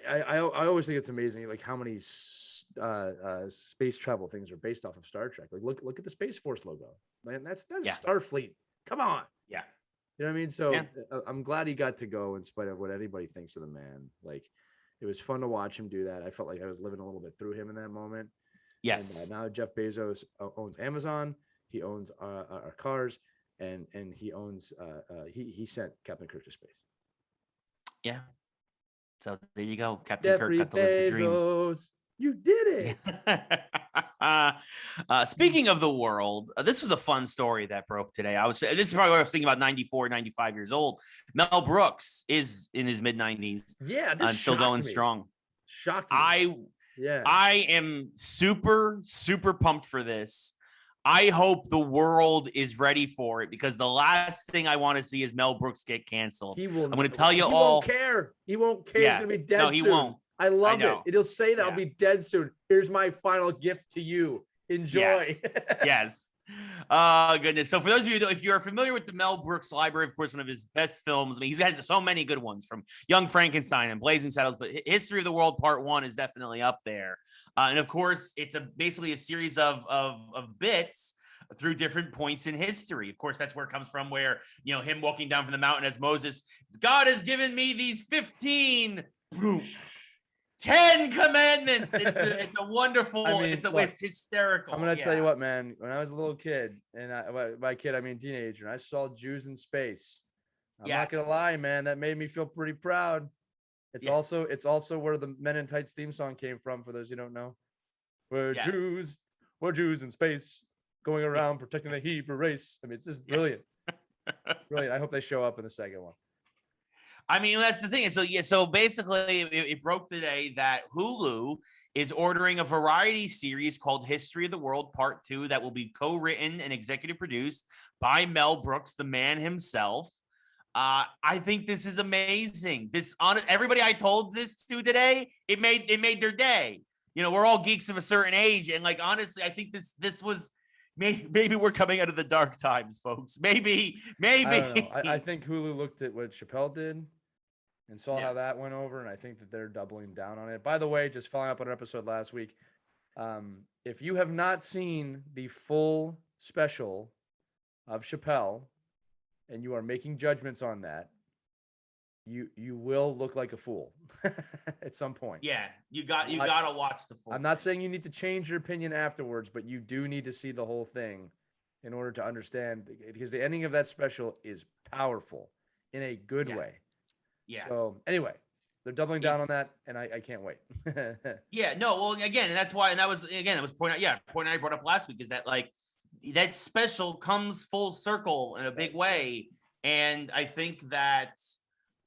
I always think it's amazing, like how many space travel things are based off of Star Trek. Like look at the Space Force logo, man. That's Starfleet. Come on. Yeah. You know what I mean? So I'm glad he got to go in spite of what anybody thinks of the man. Like, it was fun to watch him do that. I felt like I was living a little bit through him in that moment. Yes. And now Jeff Bezos owns Amazon. He owns our cars, and he owns. He sent Captain Kirk to space. Yeah. So there you go. Captain Kirk got to live the dream. You did it. Speaking of the world, this was a fun story that broke today. This is probably what I was thinking about 94, 95 years old. Mel Brooks is in his mid 90s. Yeah. This still going strong. Shocked me. I am super, super pumped for this. I hope the world is ready for it, because the last thing I want to see is Mel Brooks get canceled. I'm going to tell you all. He won't care. He won't care. Yeah. He's going to be dead soon. No, he won't. I love it. It'll say that I'll be dead soon. Here's my final gift to you. Enjoy. Yes. Oh, goodness. So for those of you, if you're familiar with the Mel Brooks library, of course, one of his best films. I mean, he's had so many good ones, from Young Frankenstein and Blazing Saddles, but History of the World Part 1 is definitely up there. And of course, it's basically a series of bits through different points in history. Of course, that's where it comes from, where, him walking down from the mountain as Moses, God has given me these 15 10 commandments. It's a wonderful, it's hysterical. I'm going to tell you what, man, when I was a little kid, and by kid, I mean teenager, and I saw Jews in space. I'm not going to lie, man, that made me feel pretty proud. It's also where the Men in Tights theme song came from, for those who don't know. We're Jews in space, going around protecting the Hebrew race. I mean, it's just brilliant. Brilliant. I hope they show up in the second one. I mean, that's the thing. So basically, it broke today that Hulu is ordering a variety series called History of the World Part 2 that will be co-written and executive produced by Mel Brooks, the man himself. I think this is amazing. Everybody I told this to today, it made their day. We're all geeks of a certain age, and like, honestly, I think this was maybe we're coming out of the dark times, folks. Maybe. I don't know. I think Hulu looked at what Chappelle did and saw how that went over, and I think that they're doubling down on it. By the way, just following up on an episode last week, if you have not seen the full special of Chappelle and you are making judgments on that, you will look like a fool at some point. Yeah, you gotta watch the full. I'm not saying you need to change your opinion afterwards, but you do need to see the whole thing in order to understand, because the ending of that special is powerful in a good way. Yeah. So anyway, they're doubling down on that, and I can't wait. Yeah. No. Well, again, and that's why, and that was again, it was point I brought up last week is that like that special comes full circle in a big way, and I think that.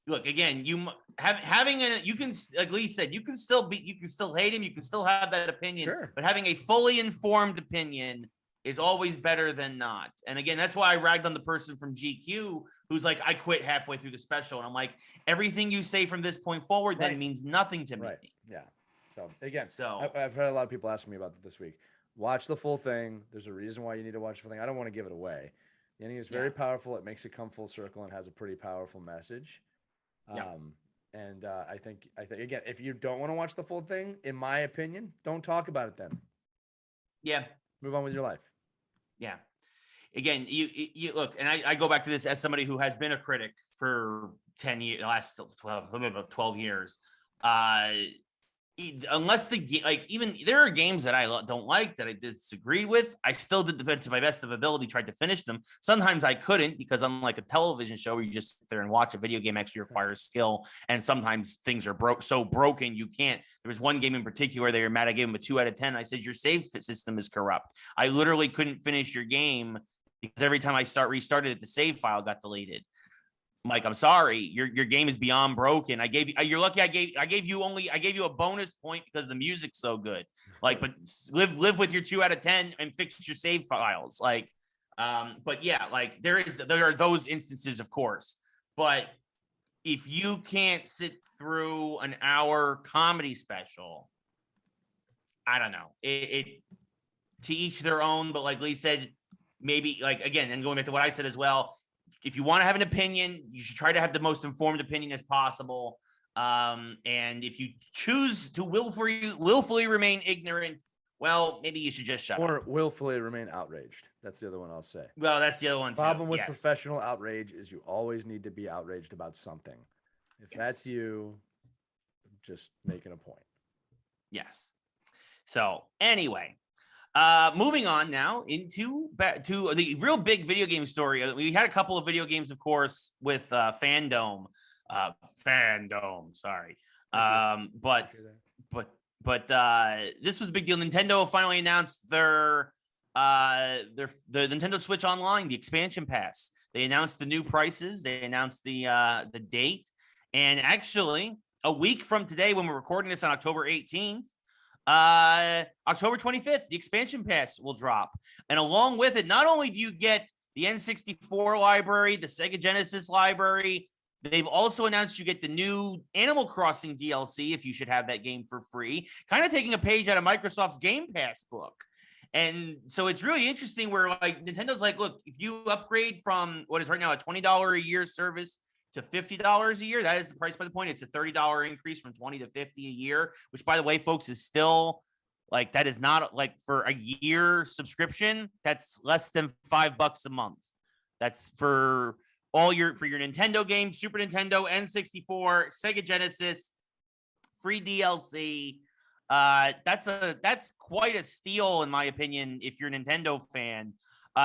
Look, again, you can, like Lee said, you can still hate him, you can still have that opinion, but having a fully informed opinion is always better than not. And again, that's why I ragged on the person from GQ who's like, I quit halfway through the special, and I'm like, everything you say from this point forward then means nothing to me. Yeah. So again, I've heard a lot of people asking me about that this week. Watch the full thing. There's a reason why you need to watch the full thing. I don't want to give it away. The ending is very powerful. It makes it come full circle and has a pretty powerful message. And I think again, if you don't want to watch the full thing, in my opinion, don't talk about it then. Yeah. Move on with your life. Yeah. Again, you look, and I go back to this as somebody who has been a critic for 10 years, last 12 years. Unless even there are games that I don't like, that I disagree with, I still did to my best of ability, tried to finish them. Sometimes I couldn't, because unlike a television show where you just sit there and watch, a video game actually requires skill. And sometimes things are broken you can't. There was one game in particular, they were mad. I gave them a 2 out of 10. I said, your save system is corrupt. I literally couldn't finish your game because every time I restarted it, the save file got deleted. Mike, I'm sorry. Your game is beyond broken. You're lucky I gave you a bonus point because the music's so good. Like, but live with your 2 out of 10 and fix your save files. Like, but yeah, like there are those instances, of course. But if you can't sit through an hour comedy special, I don't know. It to each their own. But like Lee said, maybe like again, and going back to what I said as well. If you want to have an opinion, you should try to have the most informed opinion as possible. And if you choose to willfully remain ignorant, well, maybe you should just shut up. Or willfully remain outraged. That's the other one I'll say. Well, that's the other one too. Problem with professional outrage is you always need to be outraged about something. If that's you, just making a point. Yes. So anyway. Moving on now back to the real big video game story. We had a couple of video games, of course, with FanDome. Sorry. But this was a big deal. Nintendo finally announced the Nintendo Switch Online, the expansion pass. They announced the new prices. They announced the date, and actually a week from today, when we're recording this on October 18th. October 25th, the expansion pass will drop. And along with it, not only do you get the N64 library, the Sega Genesis library, they've also announced you get the new Animal Crossing DLC if you should have that game for free, kind of taking a page out of Microsoft's Game Pass book. And so it's really interesting where like Nintendo's like, look, if you upgrade from what is right now a $20 a year service to $50 a year. That is the price by the point. It's a $30 increase from $20 to $50 a year, which by the way, folks, is still like, that is not like for a year subscription. That's less than $5 a month. That's for your Nintendo games, Super Nintendo, N64, Sega Genesis, free DLC. That's quite a steal in my opinion, if you're a Nintendo fan.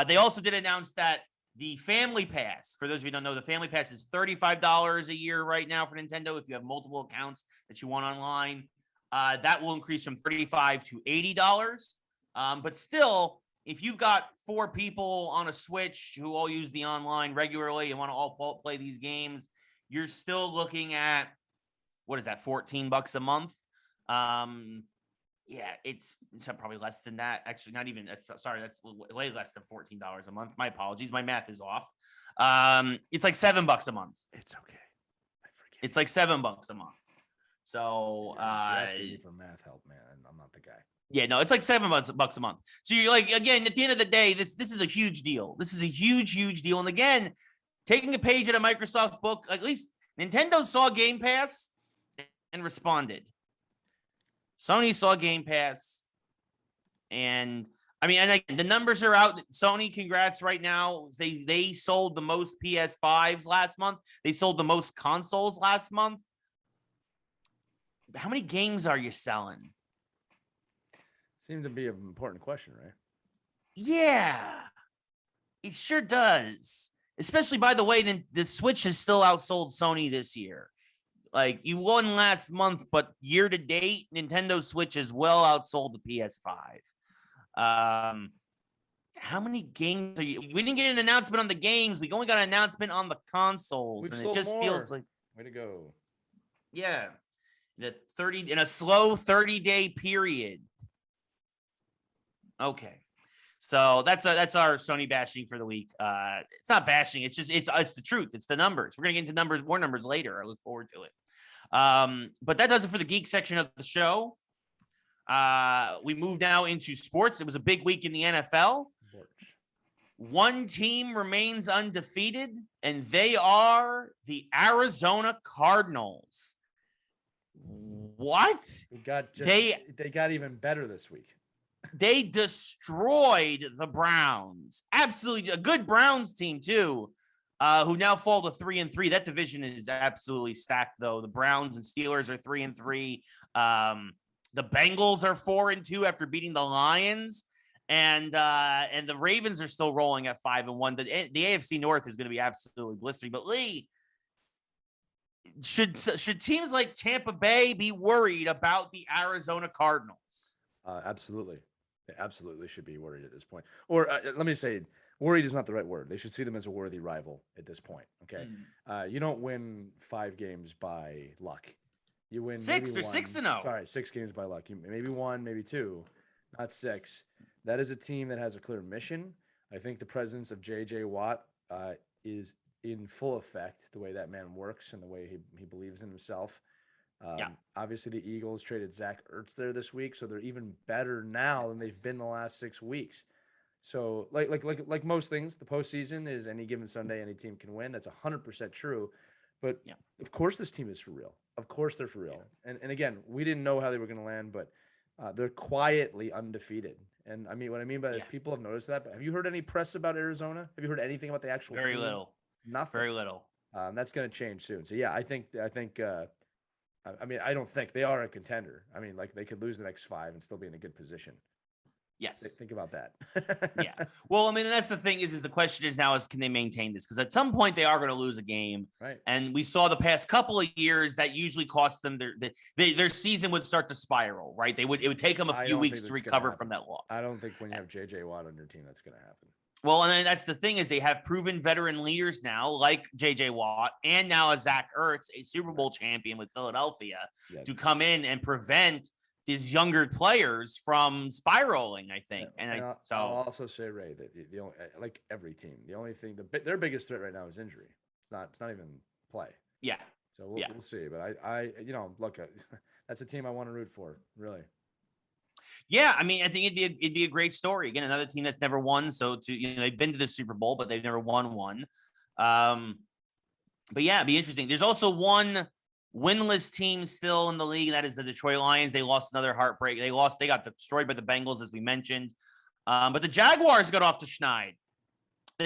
They also did announce that the Family Pass, for those of you who don't know, the Family Pass is $35 a year right now for Nintendo. If you have multiple accounts that you want online, that will increase from $35 to $80. But still, if you've got 4 people on a Switch who all use the online regularly and want to all play these games, you're still looking at, what is that, $14 a month? Yeah, it's probably less than that. Actually, not even. Sorry, that's way less than $14 a month. My apologies. My math is off. It's like $7 a month. It's okay. I forget. It's like $7 a month. So you're asking me for math help, man. I'm not the guy. Yeah, no, it's like $7 a month. So you're like, again, at the end of the day, this is a huge deal. This is a huge deal. And again, taking a page out of Microsoft's book, at least Nintendo saw Game Pass and responded. Sony saw Game Pass, and I mean, and again, the numbers are out. Sony, congrats right now. They sold the most PS5s last month. They sold the most consoles last month. How many games are you selling? Seems to be an important question, right? Yeah, it sure does. Especially, by the way, then the Switch has still outsold Sony this year. Like, you won last month, but year to date, Nintendo Switch has well outsold the PS5. How many games are you? We didn't get an announcement on the games. We only got an announcement on the consoles, and it just feels like way to go. Yeah, in a slow 30-day period. Okay. So that's our Sony bashing for the week. It's not bashing. It's just it's the truth. It's the numbers. We're gonna get into more numbers later. I look forward to it. But that does it for the geek section of the show. We move now into sports. It was a big week in the NFL. One team remains undefeated, and they are the Arizona Cardinals. What? They got even better this week. They destroyed the Browns. Absolutely. A good Browns team, too, who now fall to 3-3. That division is absolutely stacked, though. The Browns and Steelers are 3-3. The Bengals are 4-2 after beating the Lions. And the Ravens are still rolling at 5-1. The AFC North is going to be absolutely blistering. But, Lee, should teams like Tampa Bay be worried about the Arizona Cardinals? Absolutely. They absolutely should be worried at this point. Or let me say, worried is not the right word. They should see them as a worthy rival at this point. Okay. You don't win 5 games by luck. You win 6 or 6-0. Sorry, 6 games by luck. Maybe 1, maybe 2, not 6. That is a team that has a clear mission. I think the presence of J.J. Watt is in full effect, the way that man works and the way he believes in himself. Obviously, the Eagles traded Zach Ertz there this week, so they're even better now than they've been the last 6 weeks. So, like most things, the postseason is any given Sunday, any team can win. That's 100% true. But of course, this team is for real. Of course, they're for real. And again, we didn't know how they were going to land, but they're quietly undefeated. And I mean, what I mean by this, people have noticed that. But have you heard any press about Arizona? Have you heard anything about the actual Very team? little. Nothing. Very little. That's going to change soon. So yeah, I think. I mean, I don't think they are a contender. I mean, like, they could lose the next 5 and still be in a good position. Yes. Think about that. Yeah. Well, I mean, that's the thing is the question is now can they maintain this? Because at some point they are going to lose a game. Right. And we saw the past couple of years that usually cost them their season would start to spiral, right? It would take them a few weeks to recover from that loss. I don't think when you have J.J. Watt on your team, that's going to happen. Well, and that's the thing is they have proven veteran leaders now, like J.J. Watt, and now a Zach Ertz, a Super Bowl champion with Philadelphia, to come in and prevent these younger players from spiraling, I think. I'll also say, Ray, that the only, like every team, the only thing, their biggest threat right now is injury. It's not even play. Yeah. So we'll see. But I look, that's a team I want to root for, really. Yeah, I mean, I think it'd be a great story. Again, another team that's never won. So they've been to the Super Bowl, but they've never won one. But yeah, it'd be interesting. There's also one winless team still in the league. That is the Detroit Lions. They lost another heartbreak. They got destroyed by the Bengals, as we mentioned. But the Jaguars got off to Schneid.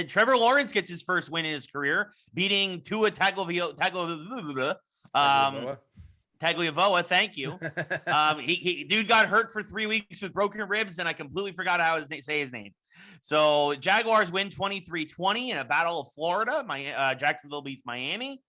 Trevor Lawrence gets his first win in his career, beating Tua Tagovailoa. Tagliavoa, thank you. Dude got hurt for 3 weeks with broken ribs, and I completely forgot how to say his name. So Jaguars win 23-20 in a battle of Florida. Jacksonville beats Miami.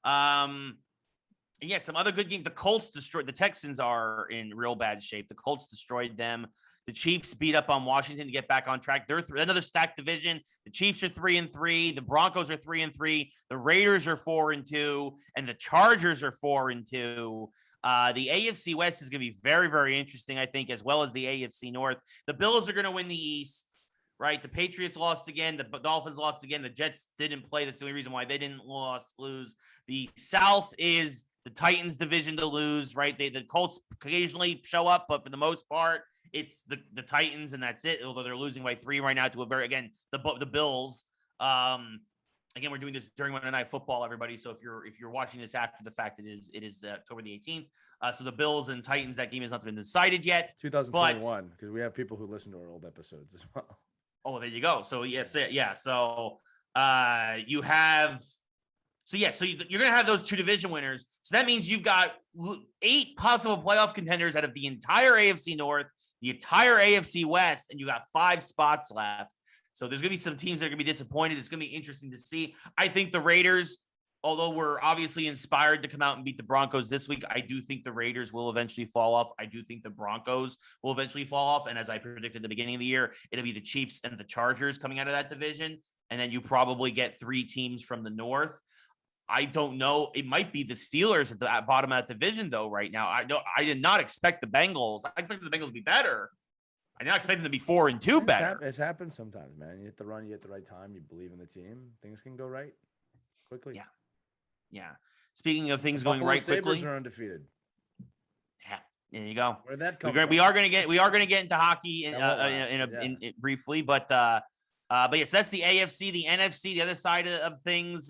Yeah, some other good games. The Colts destroyed. The Texans are in real bad shape. The Colts destroyed them. The Chiefs beat up on Washington to get back on track. They're another stacked division. The Chiefs are 3-3. The Broncos are 3-3. The Raiders are 4-2, and the Chargers are 4-2. The AFC West is going to be very, very interesting, I think, as well as the AFC North. The Bills are going to win the East, right? The Patriots lost again. The Dolphins lost again. The Jets didn't play. That's the only reason why they didn't lose. The South is the Titans division to lose, right? The Colts occasionally show up, but for the most part, it's the Titans, and that's it. Although they're losing by 3 right now to the Bills. Again, we're doing this during Monday Night Football, everybody. So if you're watching this after the fact, it is October the 18th. So the Bills and Titans, that game has not been decided yet. 2021, because we have people who listen to our old episodes as well. Oh, there you go. So yes, yeah. So you have. So you're going to have those 2 division winners. So that means you've got 8 possible playoff contenders out of the entire AFC North, the entire AFC West, and you got 5 spots left. So there's going to be some teams that are going to be disappointed. It's going to be interesting to see. I think the Raiders, although we're obviously inspired to come out and beat the Broncos this week, I do think the Raiders will eventually fall off. I do think the Broncos will eventually fall off. And as I predicted at the beginning of the year, it'll be the Chiefs and the Chargers coming out of that division. And then you probably get 3 teams from the North. I don't know. It might be the Steelers at the bottom of that division, though, right now. I did not expect the Bengals. I expected the Bengals to be better. I did not expect them to be 4-2 better. It's happened sometimes, man. You hit the run, you hit the right time, you believe in the team. Things can go right quickly. Yeah. Speaking of things going right quickly. Sabres are undefeated. Yeah. There you go. Where did that come from? We are going to get into hockey in briefly, but yes, that's the AFC, the NFC, the other side of things.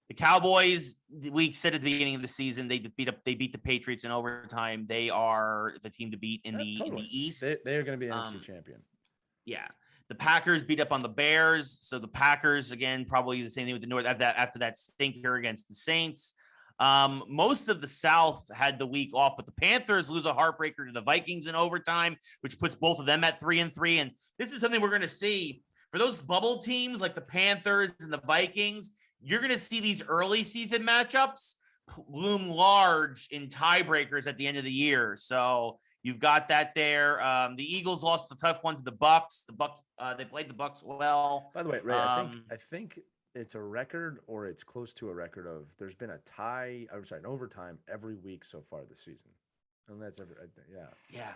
The Cowboys, we said at the beginning of the season, they beat the Patriots in overtime. They are the team to beat in the East. They are going to be NFC champion. Yeah. The Packers beat up on the Bears. So the Packers, again, probably the same thing with the North after that stinker against the Saints. Most of the South had the week off, but the Panthers lose a heartbreaker to the Vikings in overtime, which puts both of them at 3-3. And this is something we're going to see for those bubble teams like the Panthers and the Vikings. You're going to see these early season matchups loom large in tiebreakers at the end of the year. So you've got that there. The Eagles lost the tough one to the Bucks. The Bucks, they played the Bucks well. By the way, Ray, I think it's a record, or it's close to a record of there's been an overtime every week so far this season. And that's yeah.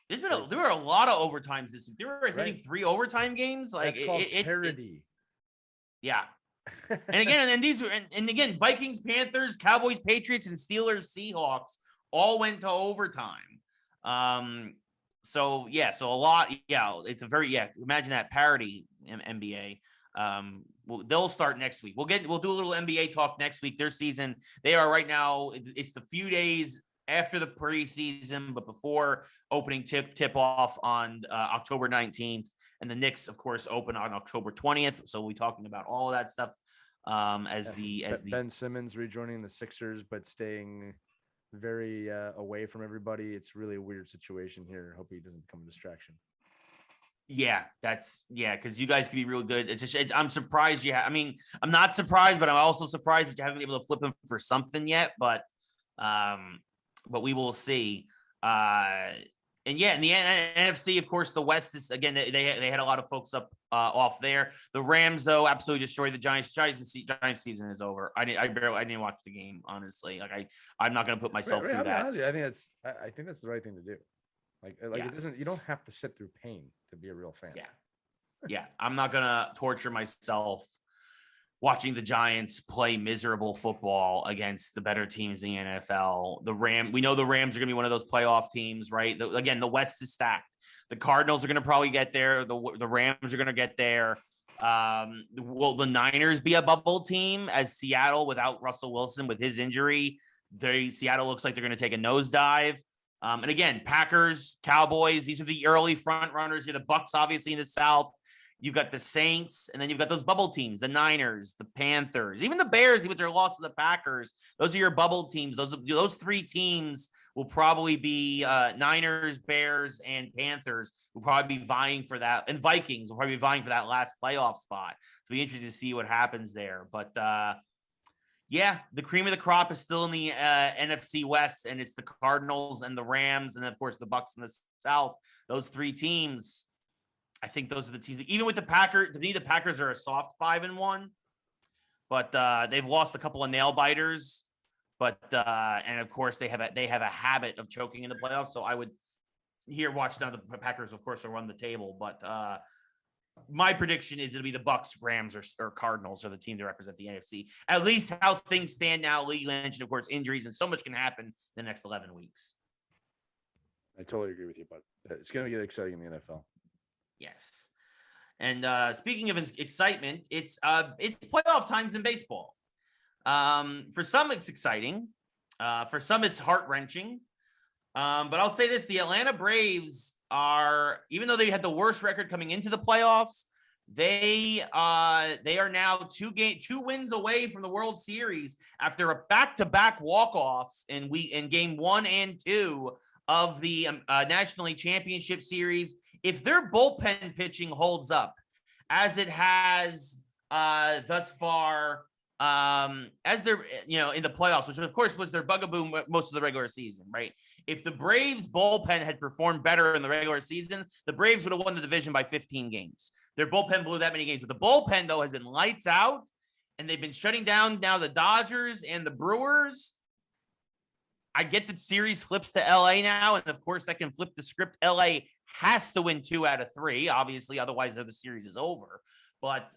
There were a lot of overtimes this week. There were, I think, 3 overtime games. Like it's called parity. Yeah. And again, Vikings, Panthers, Cowboys, Patriots, and Steelers, Seahawks all went to overtime. So a lot. Yeah, it's a very imagine that parity NBA. They'll start next week. We'll do a little NBA talk next week. Their season, they are right now. It's the few days after the preseason, but before opening tip off on October 19th. And the Knicks, of course, open on October 20th. So we'll be talking about all of that stuff as Ben Simmons rejoining the Sixers, but staying very away from everybody. It's really a weird situation here. I hope he doesn't become a distraction. Yeah, because you guys can be real good. I'm surprised I'm not surprised, but I'm also surprised that you haven't been able to flip him for something yet. But we will see. And in the NFC, of course, the West is again. They had a lot of folks up off there. The Rams, though, absolutely destroyed the Giants. Giants season is over. I didn't watch the game, honestly. Like I'm not going to put myself through that. I think that's the right thing to do. It doesn't. You don't have to sit through pain to be a real fan. Yeah. I'm not going to torture myself watching the Giants play miserable football against the better teams in the NFL. We know the Rams are going to be one of those playoff teams, right? Again, the West is stacked. The Cardinals are going to probably get there. The Rams are going to get there. Will the Niners be a bubble team as Seattle without Russell Wilson with his injury? Seattle looks like they're going to take a nosedive. And again, Packers, Cowboys, these are the early front runners. You're the Bucks, obviously, in the South. You've got the Saints, and then you've got those bubble teams, the Niners, the Panthers, even the Bears with their loss to the Packers. Those are your bubble teams. Those 3 teams will probably be Niners, Bears, and Panthers will probably be vying for that, and Vikings will probably be vying for that last playoff spot. So it'll be interesting to see what happens there. But the cream of the crop is still in the NFC West, and it's the Cardinals and the Rams, and then, of course, the Bucks in the South. Those 3 teams. I think those are the teams. Even with the Packers, to me, the Packers are a soft 5-1, but they've lost a couple of nail biters. But and of course they have a habit of choking in the playoffs. So I would watch now the Packers, of course, will run the table. But my prediction is it'll be the Bucks, Rams, or Cardinals are the team to represent the NFC. At least how things stand now. Lee Lynch, and of course, injuries, and so much can happen the next 11 weeks. I totally agree with you, but it's going to get exciting in the NFL. Yes. And speaking of excitement, it's playoff times in baseball. For some, it's exciting. For some, it's heart-wrenching. But I'll say this, the Atlanta Braves are, even though they had the worst record coming into the playoffs, they are now two wins away from the World Series after a back-to-back walk-offs in game 1 and 2 of the National League Championship Series. If their bullpen pitching holds up as it has thus far, as they're, in the playoffs, which of course was their bugaboo most of the regular season, right? If the Braves bullpen had performed better in the regular season, the Braves would have won the division by 15 games. Their bullpen blew that many games, but the bullpen though has been lights out, and they've been shutting down now the Dodgers and the Brewers. I get that series flips to LA now, and of course that can flip the script. LA has to win 2 out of 3, obviously, otherwise the series is over. But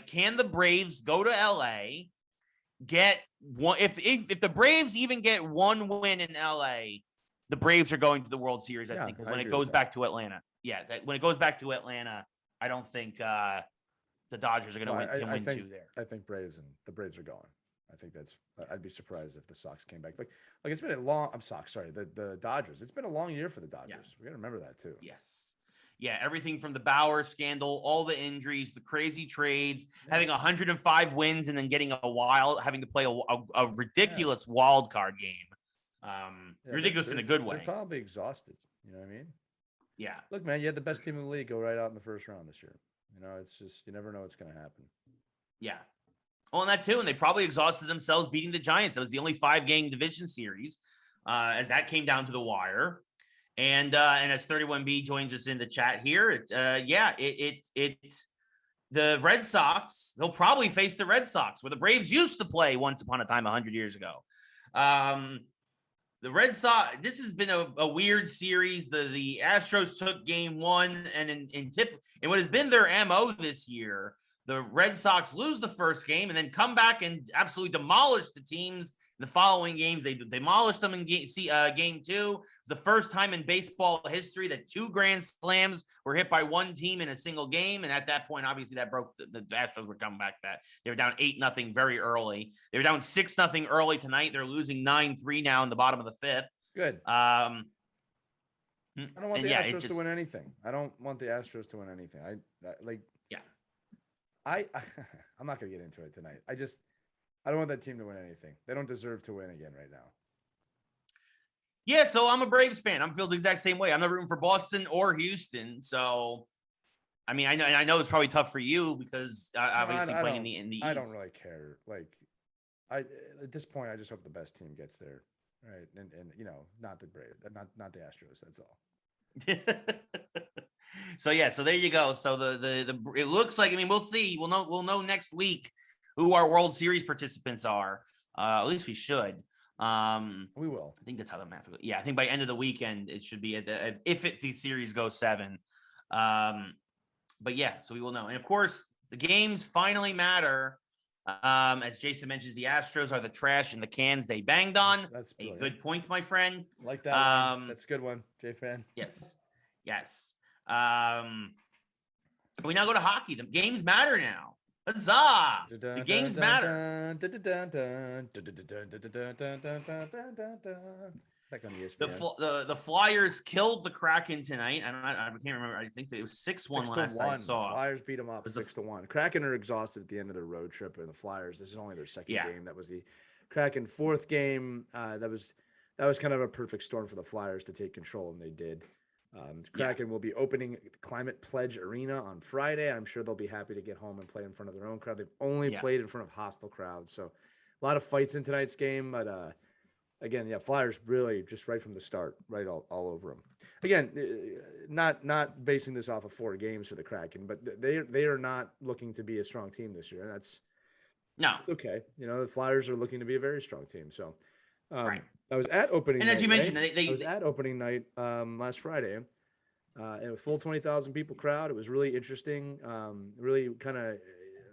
can the Braves go to LA, get one? If the Braves even get one win in LA, the Braves are going to the World Series, I think, because when it goes back to Atlanta. Yeah, when it goes back to Atlanta, I don't think the Dodgers are going to win 2 there. I think the Braves are going. I think I'd be surprised if the Sox came back. Like it's been a long, the Dodgers. It's been a long year for the Dodgers. Yeah. We got to remember that too. Yes. Yeah, everything from the Bauer scandal, all the injuries, the crazy trades, having 105 wins and then having to play a ridiculous wild card game. Ridiculous in a good way. They're probably exhausted. You know what I mean? Yeah. Look, man, you had the best team in the league go right out in the first round this year. It's just, you never know what's going to happen. Yeah. Well, and that too, and they probably exhausted themselves beating the Giants. That was the only 5-game division series, as that came down to the wire. And as 31B joins us in the chat here, it's the Red Sox. They'll probably face the Red Sox, where the Braves used to play once upon a time 100 years ago. The Red Sox. This has been a weird series. The Astros took game 1, and in what has been their MO this year, the Red Sox lose the first game and then come back and absolutely demolish the teams in the following games. They demolished them in game 2. It's the first time in baseball history that 2 grand slams were hit by one team in a single game. And at that point, obviously, that broke the Astros were coming back. That they were down 8-0 very early. They were down 6-0 early tonight. They're losing 9-3 now in the bottom of the 5th. Good. I don't want the Astros to win anything. I'm not going to get into it tonight. I don't want that team to win anything. They don't deserve to win again right now. Yeah, so I'm a Braves fan. I'm feeling the exact same way. I'm not rooting for Boston or Houston. So, I mean, I know it's probably tough for you because obviously playing in the East. I don't really care. At this point, I just hope the best team gets there, right? And not the Braves, not the Astros. That's all. So there you go. So the it looks like, we'll see. We'll know next week who our World Series participants are. At least we should. We will. I think that's how the math goes. Yeah, I think by end of the weekend it should be the series goes 7. But yeah, so we will know. And of course, the games finally matter. As Jason mentions, the Astros are the trash in the cans they banged on. That's a good point, my friend. Like that one. That's a good one, J-Fan. Yes. We now go to hockey. The games matter now. Huzzah! The games matter. Back on ESPN. The Flyers killed the Kraken tonight. I can't remember. I think it was 6-1 last I saw. Flyers beat them up 6-1. Kraken are exhausted at the end of their road trip, and the Flyers. This is only their second game. That was the Kraken 4th game. That was kind of a perfect storm for the Flyers to take control, and they did. Kraken will be opening Climate Pledge Arena on Friday. I'm sure they'll be happy to get home and play in front of their own crowd. They've only played in front of hostile crowds, so a lot of fights in tonight's game. But again, Flyers really just right from the start, right all over them. Again, not basing this off of 4 games for the Kraken, but they are not looking to be a strong team this year. It's okay. The Flyers are looking to be a very strong team. So. Right. I was at opening night. And as you mentioned, I was at opening night last Friday, and a full 20,000 people crowd. It was really interesting. Really kind of,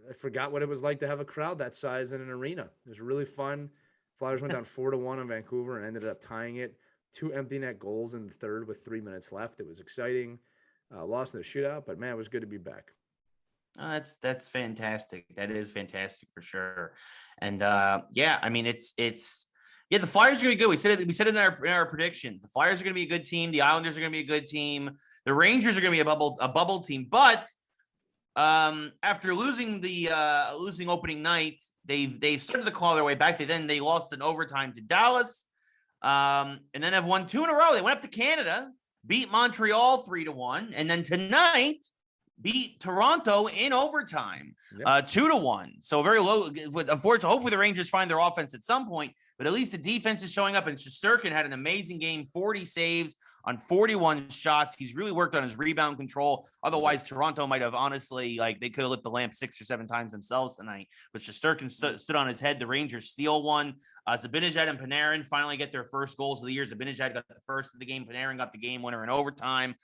I forgot what it was like to have a crowd that size in an arena. It was really fun. Flyers went down 4-1 on Vancouver and ended up tying it. 2 empty net goals in the third with 3 minutes left. It was exciting. Lost in the shootout, but man, it was good to be back. That's fantastic. That is fantastic for sure. And yeah, I mean it's yeah, the Flyers are gonna be good. We said it in our predictions. The Flyers are gonna be a good team. The Islanders are gonna be a good team. The Rangers are gonna be a bubble team. But after losing opening night, they started to claw their way back. They lost in overtime to Dallas. And then have won 2 in a row. They went up to Canada, beat Montreal 3-1, and then tonight beat Toronto in overtime, 2-1. So very low. Unfortunately, hopefully the Rangers find their offense at some point, but at least the defense is showing up. And Shesterkin had an amazing game, 40 saves on 41 shots. He's really worked on his rebound control. Otherwise, Toronto might have honestly, they could have lit the lamp 6 or 7 times themselves tonight. But Shesterkin stood on his head. The Rangers steal one. Zibanejad and Panarin finally get their first goals of the year. Zibanejad got the first of the game. Panarin got the game winner in overtime.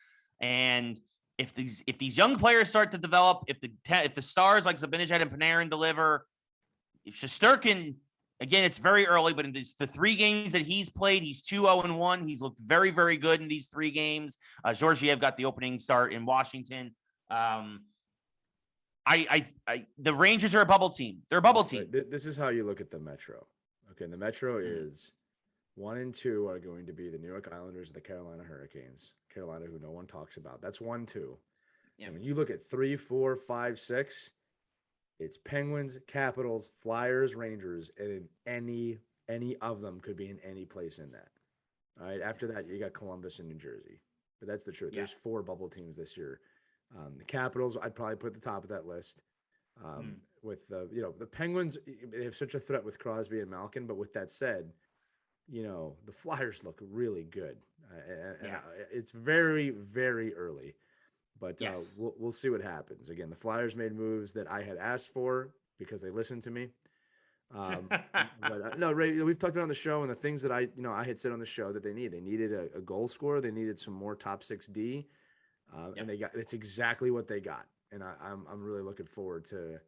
And if these young players start to develop, if the stars like Zibanejad and Panarin deliver, if Shesterkin, again, it's very early, but in the 3 games that he's played, he's 2-0-1. He's looked very, very good in these 3 games. Georgiev got the opening start in Washington. The Rangers are a bubble team. They're a bubble team. This is how you look at the Metro. Okay, the Metro is 1 and 2 are going to be the New York Islanders and the Carolina Hurricanes. Carolina, who no one talks about. That's 1-2. Yeah. And when you look at 3, 4, 5, 6, it's Penguins, Capitals, Flyers, Rangers, and any of them could be in any place in that. All right. After that, you got Columbus and New Jersey. But that's the truth. Yeah. There's 4 bubble teams this year. The Capitals, I'd probably put at the top of that list. With the Penguins, they have such a threat with Crosby and Malkin. But with that said, the Flyers look really good. It's very, very early. But yes. We'll see what happens. Again, the Flyers made moves that I had asked for because they listened to me. But no, Ray, we've talked about on the show and the things that I had said on the show that they need. They needed a goal scorer. They needed some more top 6D, and it's exactly what they got. And I'm really looking forward to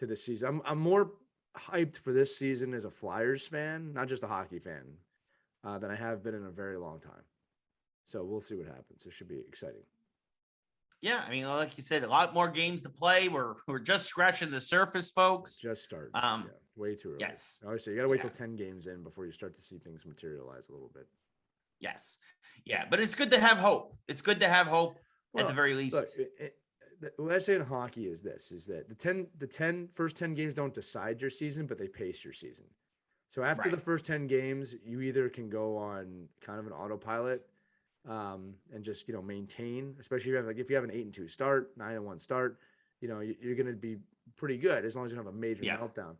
this season. I'm more hyped for this season as a Flyers fan, not just a hockey fan, than I have been in a very long time. So we'll see what happens. It should be exciting. Yeah, I mean, like you said, a lot more games to play. We're just scratching the surface, folks. Just started. Way too early. Yes. Obviously, you got to wait till 10 games in before you start to see things materialize a little bit. Yes. Yeah, but it's good to have hope. It's good to have hope at the very least. Look, what I say in hockey is that the first 10 games don't decide your season, but they pace your season. So after the first 10 games, you either can go on kind of an autopilot and just maintain, especially if you have an 8-2 start, 9-1 start, you're going to be pretty good as long as you don't have a major meltdown.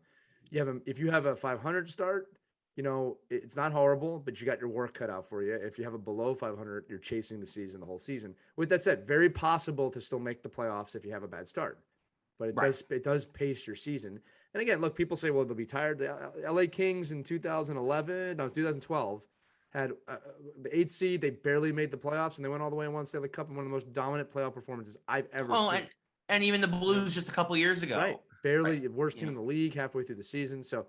If you have a 500 start, it's not horrible, but you got your work cut out for you. If you have a below 500, you're chasing the whole season. With that said, very possible to still make the playoffs if you have a bad start, but it does pace your season. And again, look, people say, well, they'll be tired. The LA Kings in 2012 had the 8th seed. They barely made the playoffs, and they went all the way and won Stanley Cup in one of the most dominant playoff performances I've ever seen. And even the Blues just a couple years ago. Right. Barely worst team in the league halfway through the season. So,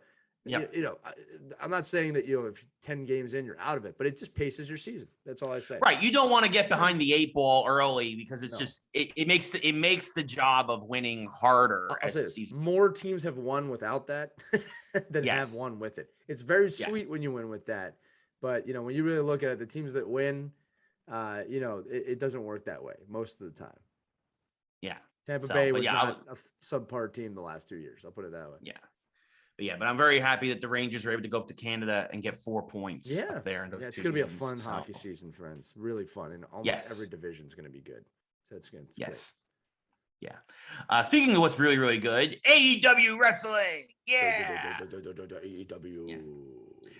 I'm not saying that, if 10 games in, you're out of it, but it just paces your season. That's all I say. Right. You don't want to get behind the 8 ball early because it's just, it makes the job of winning harder as the season. More teams have won without that than have won with it. It's very sweet when you win with that. But, when you really look at it, the teams that win, it doesn't work that way most of the time. Yeah. Tampa Bay was not a subpar team the last 2 years. I'll put it that way. Yeah. But I'm very happy that the Rangers were able to go up to Canada and get 4 points up there. In those it's going to be a fun hockey season, friends. Really fun. And almost every division is going to be good. So it's going to be great. Yeah. Speaking of what's really, really good, Aew Wrestling. Yeah.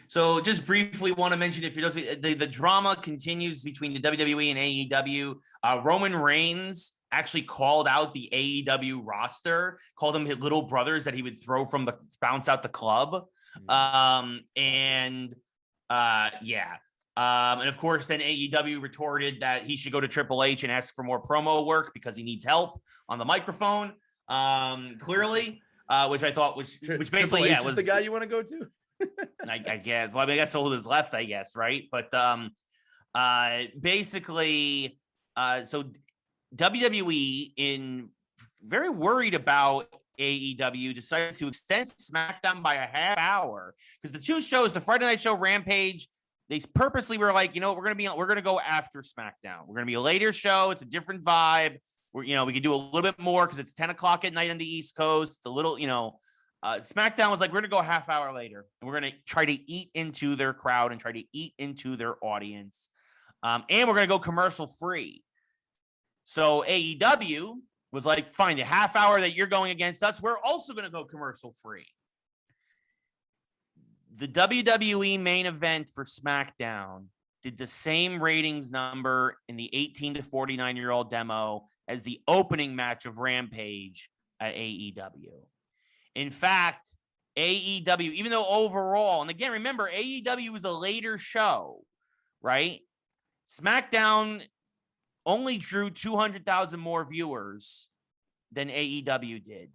So just briefly want to mention, if you don't, the drama continues between the WWE and AEW. Roman Reigns actually called out the AEW roster, called them his little brothers that he would throw from bounce out the club. And of course, then AEW retorted that he should go to Triple H and ask for more promo work because he needs help on the microphone. Clearly, which I thought which basically Triple H was the guy you want to go to. I guess. Well, I mean, that's all that's left, I guess, right? But basically, so WWE, in very worried about AEW, decided to extend SmackDown by a half hour because the two shows, the Friday night show Rampage, they purposely were like, we're gonna go after SmackDown. We're gonna be a later show. It's a different vibe. We can do a little bit more because it's 10 o'clock at night on the East Coast. It's a little, SmackDown was like, we're gonna go a half hour later, and we're gonna try to eat into their crowd and try to eat into their audience, and we're gonna go commercial free. So AEW was like, fine, the half hour that you're going against us, we're also gonna go commercial free. The WWE main event for SmackDown did the same ratings number in the 18 to 49-year-old demo as the opening match of Rampage at AEW. In fact, AEW, even though overall, and again, remember, AEW was a later show, right? SmackDown only drew 200,000 more viewers than AEW did.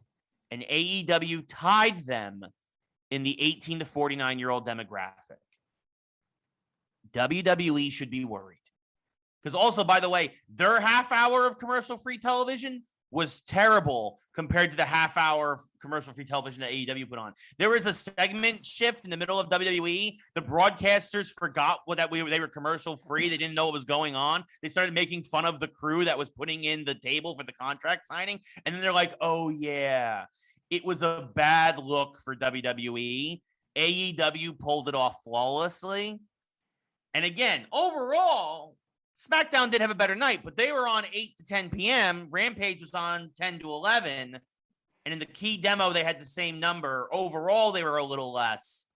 And AEW tied them in the 18 to 49-year-old demographic. WWE should be worried. Because also, by the way, their half hour of commercial-free television was terrible compared to the half hour of commercial-free television that AEW put on. There was a segment shift in the middle of WWE. The broadcasters forgot they were commercial-free. They didn't know what was going on. They started making fun of the crew that was putting in the table for the contract signing. And then they're like, oh, yeah. It was a bad look for WWE. AEW pulled it off flawlessly. And again, overall, SmackDown did have a better night, but they were on 8 to 10 p.m. Rampage was on 10 to 11. And in the key demo, they had the same number. Overall, they were a little less.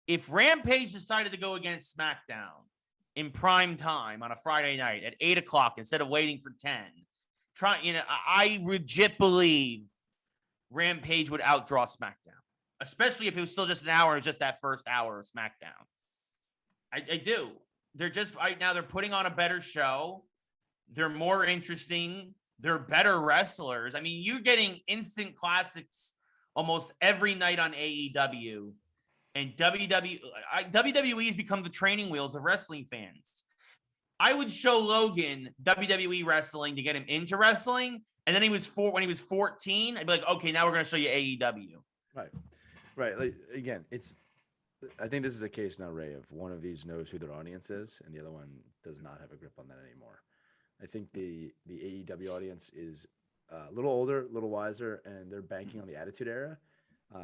If Rampage decided to go against SmackDown in prime time on a Friday night at 8 o'clock instead of waiting for 10, I legit believe Rampage would outdraw SmackDown, especially if it was still just an hour. It was just that first hour of SmackDown. I do. They're just right now. They're putting on a better show. They're more interesting. They're better wrestlers. I mean, you're getting instant classics almost every night on AEW, and WWE has become the training wheels of wrestling fans. I would show Logan WWE wrestling to get him into wrestling. And then when he was 14, I'd be like, okay, now we're going to show you AEW. Right. Like, again, I think this is a case now, Ray, of one of these knows who their audience is, and the other one does not have a grip on that anymore. I think the AEW audience is a little older, a little wiser, and they're banking on the Attitude Era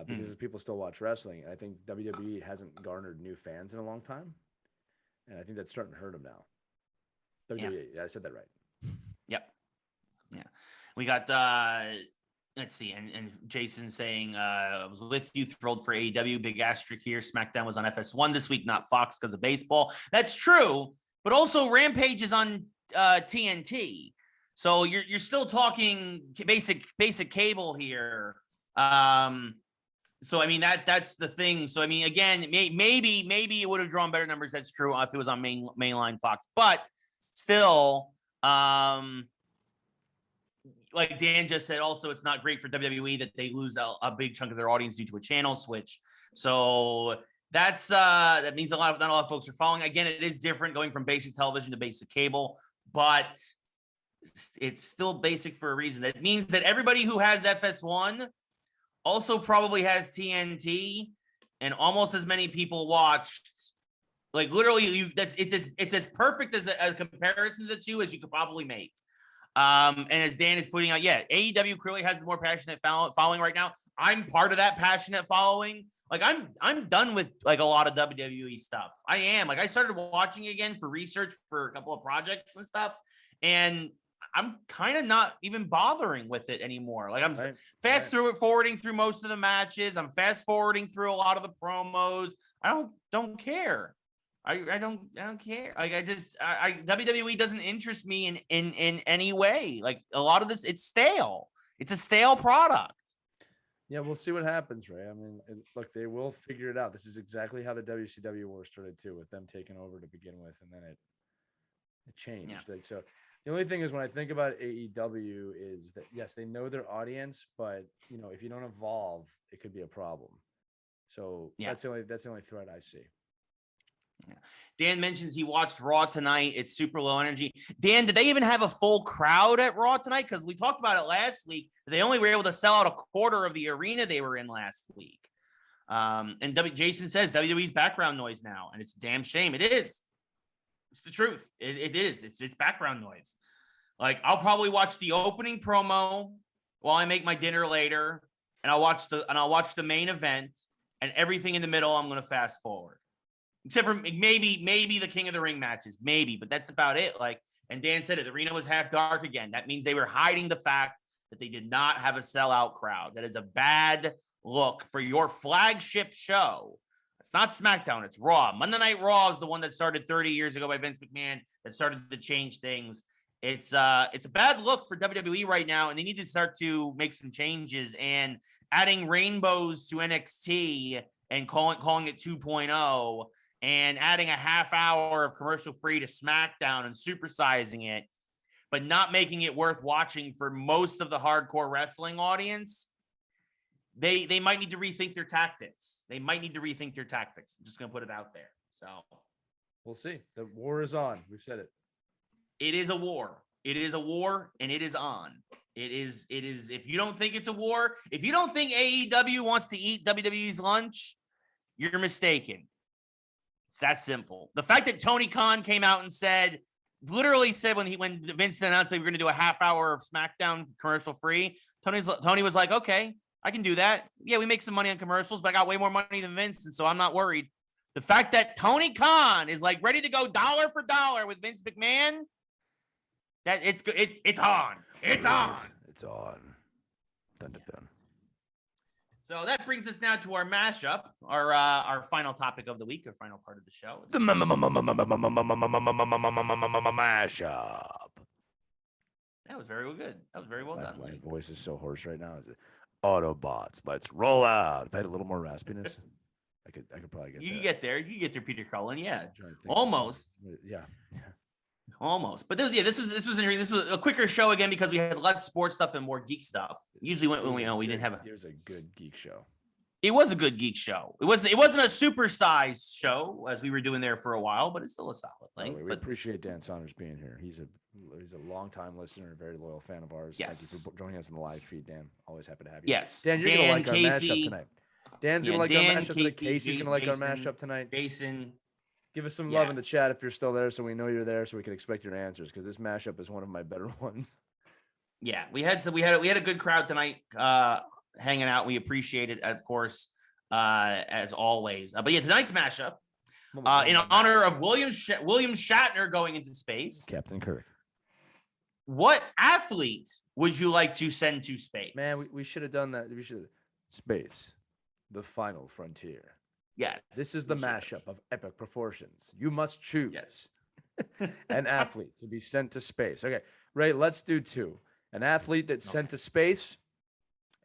because people still watch wrestling. And I think WWE hasn't garnered new fans in a long time, and I think that's starting to hurt them now. WWE, yeah, I said that right. Yep. Yeah. We got, let's see, and Jason saying, I was with you, thrilled for AEW, big asterisk here. SmackDown was on FS1 this week, not Fox because of baseball. That's true, but also Rampage is on TNT. So you're still talking basic cable here. So, I mean, that's the thing. So, I mean, again, maybe it would have drawn better numbers. That's true if it was on mainline Fox, but still, like Dan just said, also, it's not great for WWE that they lose a big chunk of their audience due to a channel switch. So that means not a lot of folks are following. Again, it is different going from basic television to basic cable, but it's still basic for a reason. That means that everybody who has FS1 also probably has TNT, and almost as many people watched. Like literally, it's as perfect as a comparison to the two as you could probably make. And as Dan is putting out, AEW clearly has the more passionate following right now. I'm part of that passionate following. Like I'm done with like a lot of WWE stuff. I am. Like I started watching again for research for a couple of projects and stuff, and I'm kind of not even bothering with it anymore. Like I'm forwarding through most of the matches. I'm fast forwarding through a lot of the promos. I don't care. I don't care. Like WWE doesn't interest me in any way. Like a lot of this, it's stale. It's a stale product. Yeah, we'll see what happens, Ray. I mean, look, they will figure it out. This is exactly how the WCW war started too, with them taking over to begin with, and then it changed. Like, so the only thing is, when I think about AEW, is that yes, they know their audience, but if you don't evolve, it could be a problem. So that's the only threat I see. Yeah. Dan mentions he watched Raw tonight. It's super low energy. Dan, did they even have a full crowd at Raw tonight? Because we talked about it last week. They only were able to sell out a quarter of the arena they were in last week. And Jason says WWE's background noise now, and it's a damn shame. It is. It's the truth. It is. It's background noise. Like, I'll probably watch the opening promo while I make my dinner later, and I'll watch the main event, and everything in the middle I'm going to fast forward. Except for maybe the King of the Ring matches, maybe, but that's about it. Like, and Dan said it, the arena was half dark again. That means they were hiding the fact that they did not have a sellout crowd. That is a bad look for your flagship show. It's not SmackDown, it's Raw. Monday Night Raw is the one that started 30 years ago by Vince McMahon that started to change things. It's a bad look for WWE right now, and they need to start to make some changes, and adding rainbows to NXT and calling it 2.0. And adding a half hour of commercial free to SmackDown and supersizing it, but not making it worth watching for most of the hardcore wrestling audience, they might need to rethink their tactics. I'm just going to put it out there. So we'll see. The war is on. We've said it. It is a war. It is a war, and it is on. It is. If you don't think it's a war, if you don't think AEW wants to eat WWE's lunch, you're mistaken. It's that simple. The fact that Tony Khan came out and literally said when Vince announced they were going to do a half hour of SmackDown commercial free, Tony was like, okay, I can do that. Yeah, we make some money on commercials, but I got way more money than Vince, and so I'm not worried. The fact that Tony Khan is like ready to go dollar for dollar with Vince McMahon, that it's on. It's on. It's on. Dun, dun, dun. So that brings us now to our mashup, our final topic of the week, our final part of the show. The mashup. That was very good. That was very well done. My voice is so hoarse right now. Is it Autobots? Let's roll out. If I had a little more raspiness, I could probably get. You can get there. You can get there, Peter Cullen. Yeah, almost. Yeah. Almost. But this was a quicker show again because we had less sports stuff and more geek stuff. Usually when we didn't have It was a good geek show. It was a good geek show. It wasn't a supersized show as we were doing there for a while, but it's still a solid thing. We appreciate Dan Saunders being here. He's a longtime listener, a very loyal fan of ours. Yes. Thank you for joining us in the live feed, Dan. Always happy to have you. Yes. Dan, you're gonna like our mashup tonight. Dan's gonna like our mashup tonight. Casey's gonna like our mashup tonight. Jason. Give us some love in the chat if you're still there, so we know you're there, so we can expect your answers, because this mashup is one of my better ones. Yeah, we had a good crowd tonight hanging out. We appreciate it, of course, as always. But yeah, tonight's mashup in honor of William Shatner going into space. Captain Kirk. What athlete would you like to send to space? Man, we should have done that. Space, the final frontier. Yes. This is the mashup of epic proportions. You must choose an athlete to be sent to space. Okay, Ray, let's do two. An athlete that's sent to space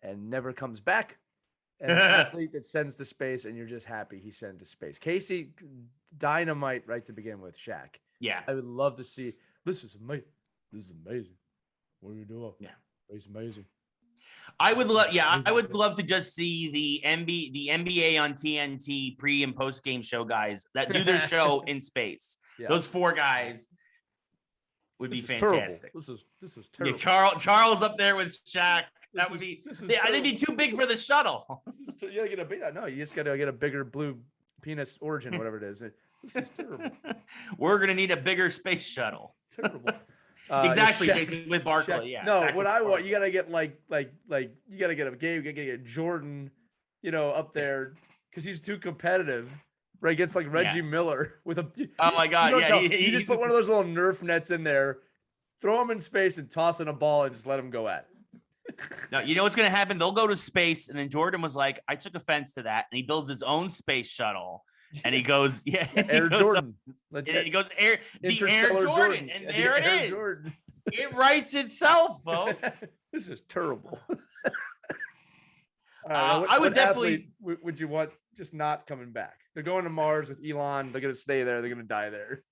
and never comes back, and an athlete that sends to space and you're just happy he sent to space. Casey, dynamite right to begin with, Shaq. Yeah. I would love to see. This is amazing. What are you doing? Yeah. It's amazing. I would love to just see the NBA on TNT pre and post game show guys that do their show in space. Yeah. Those four guys would be fantastic. This is terrible. Yeah, Charles up there with Shaq. They'd be too big for the shuttle. You just gotta get a bigger blue penis origin, whatever it is. This is terrible. We're gonna need a bigger space shuttle. Terrible. Exactly, Jason, with Barkley. Yeah. No, what I want, you gotta get like you gotta get a game. You gotta get Jordan, up there because he's too competitive. Right against like Reggie Miller with a. Oh my God! You just put one of those little Nerf nets in there, throw him in space, and toss in a ball and just let him go at it. No, you know what's gonna happen? They'll go to space, and then Jordan was like, "I took offense to that," and he builds his own space shuttle. And he goes, Air Jordan. He goes, Air Jordan. And there it is. Jordan. It writes itself, folks. This is terrible. I would definitely. Would you want just not coming back? They're going to Mars with Elon. They're going to stay there. They're going to die there.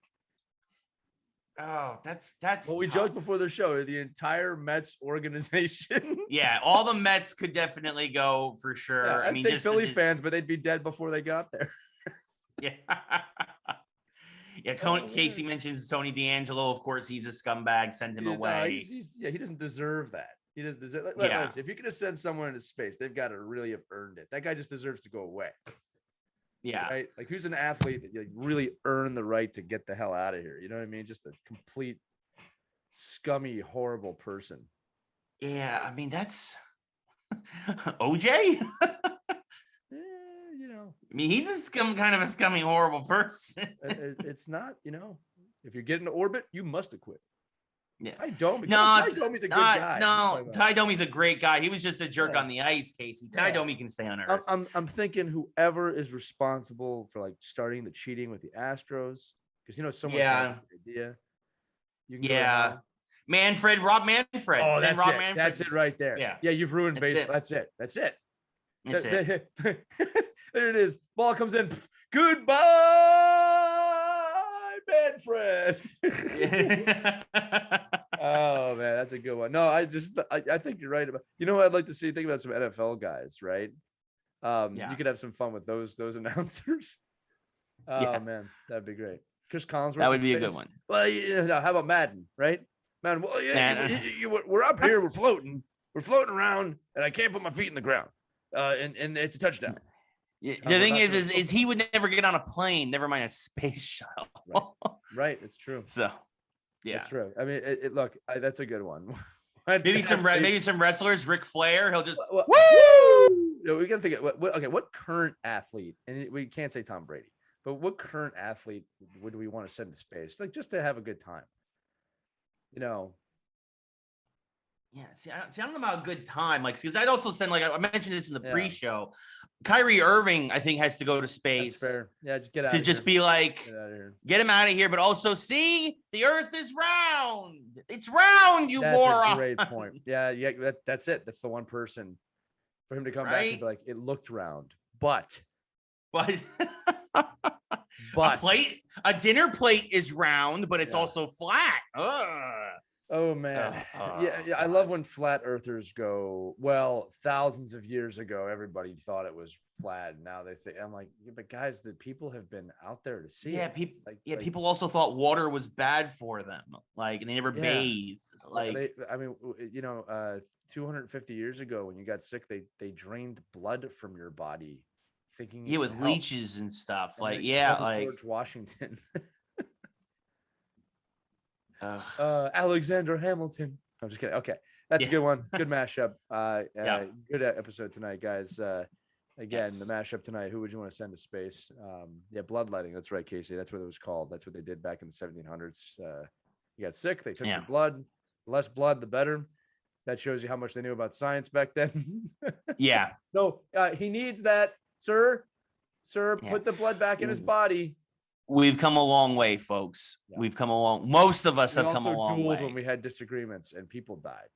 Oh, that's. Well, we joked before the show. The entire Mets organization. Yeah, all the Mets could definitely go for sure. Yeah, I'd say Philly fans, but they'd be dead before they got there. Yeah. Yeah, Casey mentions Tony D'Angelo. Of course, he's a scumbag. Send him away. No, he doesn't deserve that. He doesn't deserve. If you're going to send someone into space, they've got to really have earned it. That guy just deserves to go away. Yeah. Right. Like, who's an athlete that like, really earned the right to get the hell out of here? You know what I mean? Just a complete scummy, horrible person. Yeah. I mean, that's OJ. I mean, he's kind of a scummy, horrible person. It's not, if you get into orbit, you must acquit. Yeah. Ty Domi's a good guy. No, Ty Domi's a great guy. He was just a jerk on the ice, Casey. Ty Domi can stay on Earth. I'm thinking whoever is responsible for like starting the cheating with the Astros, because someone had the idea. Rob Manfred. Oh, that's it right there. Yeah, you've ruined baseball. That's it. That's it. There it is. Ball comes in. Goodbye, Manfred. Oh man, that's a good one. No, I think you're right about. You know what I'd like to see? Think about some NFL guys, right? You could have some fun with those announcers. Oh man, that'd be great. Chris Collinsworth. That would be a good one. Well, how about Madden, right? Madden. Well, we're up here, we're floating around, and I can't put my feet in the ground. And it's a touchdown. Yeah, the thing is he would never get on a plane, never mind a space shuttle. Right. It's true. So, yeah, it's true. I mean, look, that's a good one. maybe some wrestlers, Ric Flair. He'll just woo. No, we got to think. What current athlete? And we can't say Tom Brady, but what current athlete would we want to send to space? Like just to have a good time. Yeah, I don't know about a good time. Like, because I'd also send, like, I mentioned this in the pre-show. Kyrie Irving, I think, has to go to space. That's fair. Yeah, just get out. To just here. Be like, get him out of here. But also, see, the Earth is round. It's round, you moron. That's a great point. Yeah. That's it. That's the one person for him to come back and be like, it looked round, but a dinner plate is round, but it's also flat. Oh man. Yeah. I love when flat earthers go, well, thousands of years ago, everybody thought it was flat. Now they think, I'm like, but guys, the people have been out there to see it. People also thought water was bad for them. Like, and they never bathed. Like, 250 years ago when you got sick, they drained blood from your body thinking with leeches and stuff. And George Washington. Alexander Hamilton. I'm just kidding. Okay, that's a good one. Good mashup. Good episode tonight, guys. Again, the mashup tonight. Who would you want to send to space? Bloodletting. That's right, Casey. That's what it was called. That's what they did back in the 1700s. You got sick. They took your blood. The less blood, the better. That shows you how much they knew about science back then. Yeah. No, he needs that, sir. Sir, put the blood back in his body. We've come a long way, folks. Yeah. We've come along. Most of us have come a long way. When we had disagreements and people died.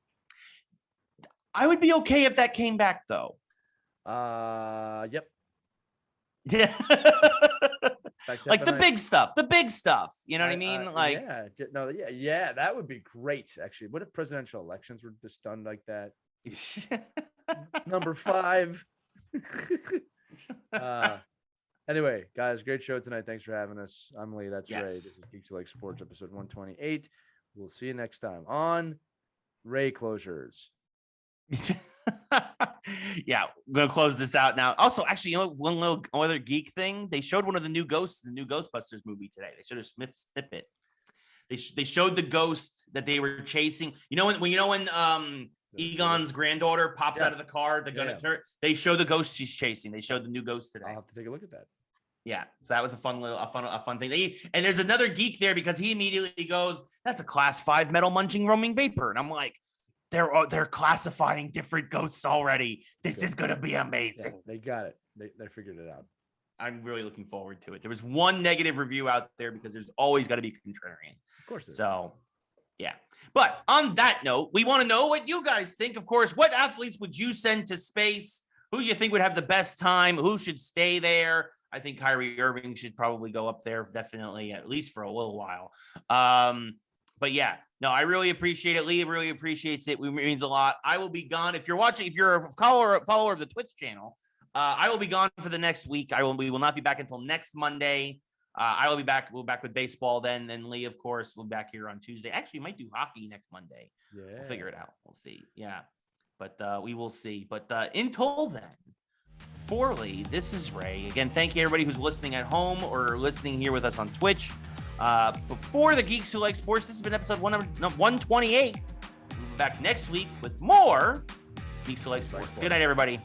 I would be okay if that came back, though. Yep. Yeah. Like the big stuff. You know what I mean? Like, that would be great. Actually, what if presidential elections were just done like that? Number 5. Anyway, guys, great show tonight. Thanks for having us. I'm Lee. That's Ray. This is Geeks Who Like Sports, episode 128. We'll see you next time on Ray Closures. Yeah, I'm gonna close this out now. Also, actually, one little other geek thing. They showed one of the new ghosts in the new Ghostbusters movie today. They showed a snippet. They showed the ghost that they were chasing. When Egon's granddaughter pops out of the car, the gun at her. They show the ghost she's chasing. They showed the new ghost today. I'll have to take a look at that. Yeah, so that was a fun thing. And there's another geek there because he immediately goes, "That's a class 5 metal munching roaming vapor," and I'm like, "They're classifying different ghosts already. This is gonna be amazing." Yeah, they got it. They figured it out. I'm really looking forward to it. There was one negative review out there because there's always got to be contrarian. Of course. So, yeah. But on that note, we want to know what you guys think. Of course, what athletes would you send to space? Who you think would have the best time? Who should stay there? I think Kyrie Irving should probably go up there, definitely, at least for a little while. But yeah, no, I really appreciate it. Lee really appreciates it. It means a lot. I will be gone. If you're a follower of the Twitch channel, I will be gone for the next week. We will not be back until next Monday. I will be back. We'll be back with baseball then. And Lee, of course, will be back here on Tuesday. Actually, we might do hockey next Monday. Yeah. We'll figure it out. We'll see. Yeah. But we will see. But until then, for Lee, this is Ray. Again, thank you everybody who's listening at home or listening here with us on Twitch. Before the Geeks Who Like Sports, this has been episode 128. We'll be back next week with more Geeks Who Like Sports. Good night, everybody.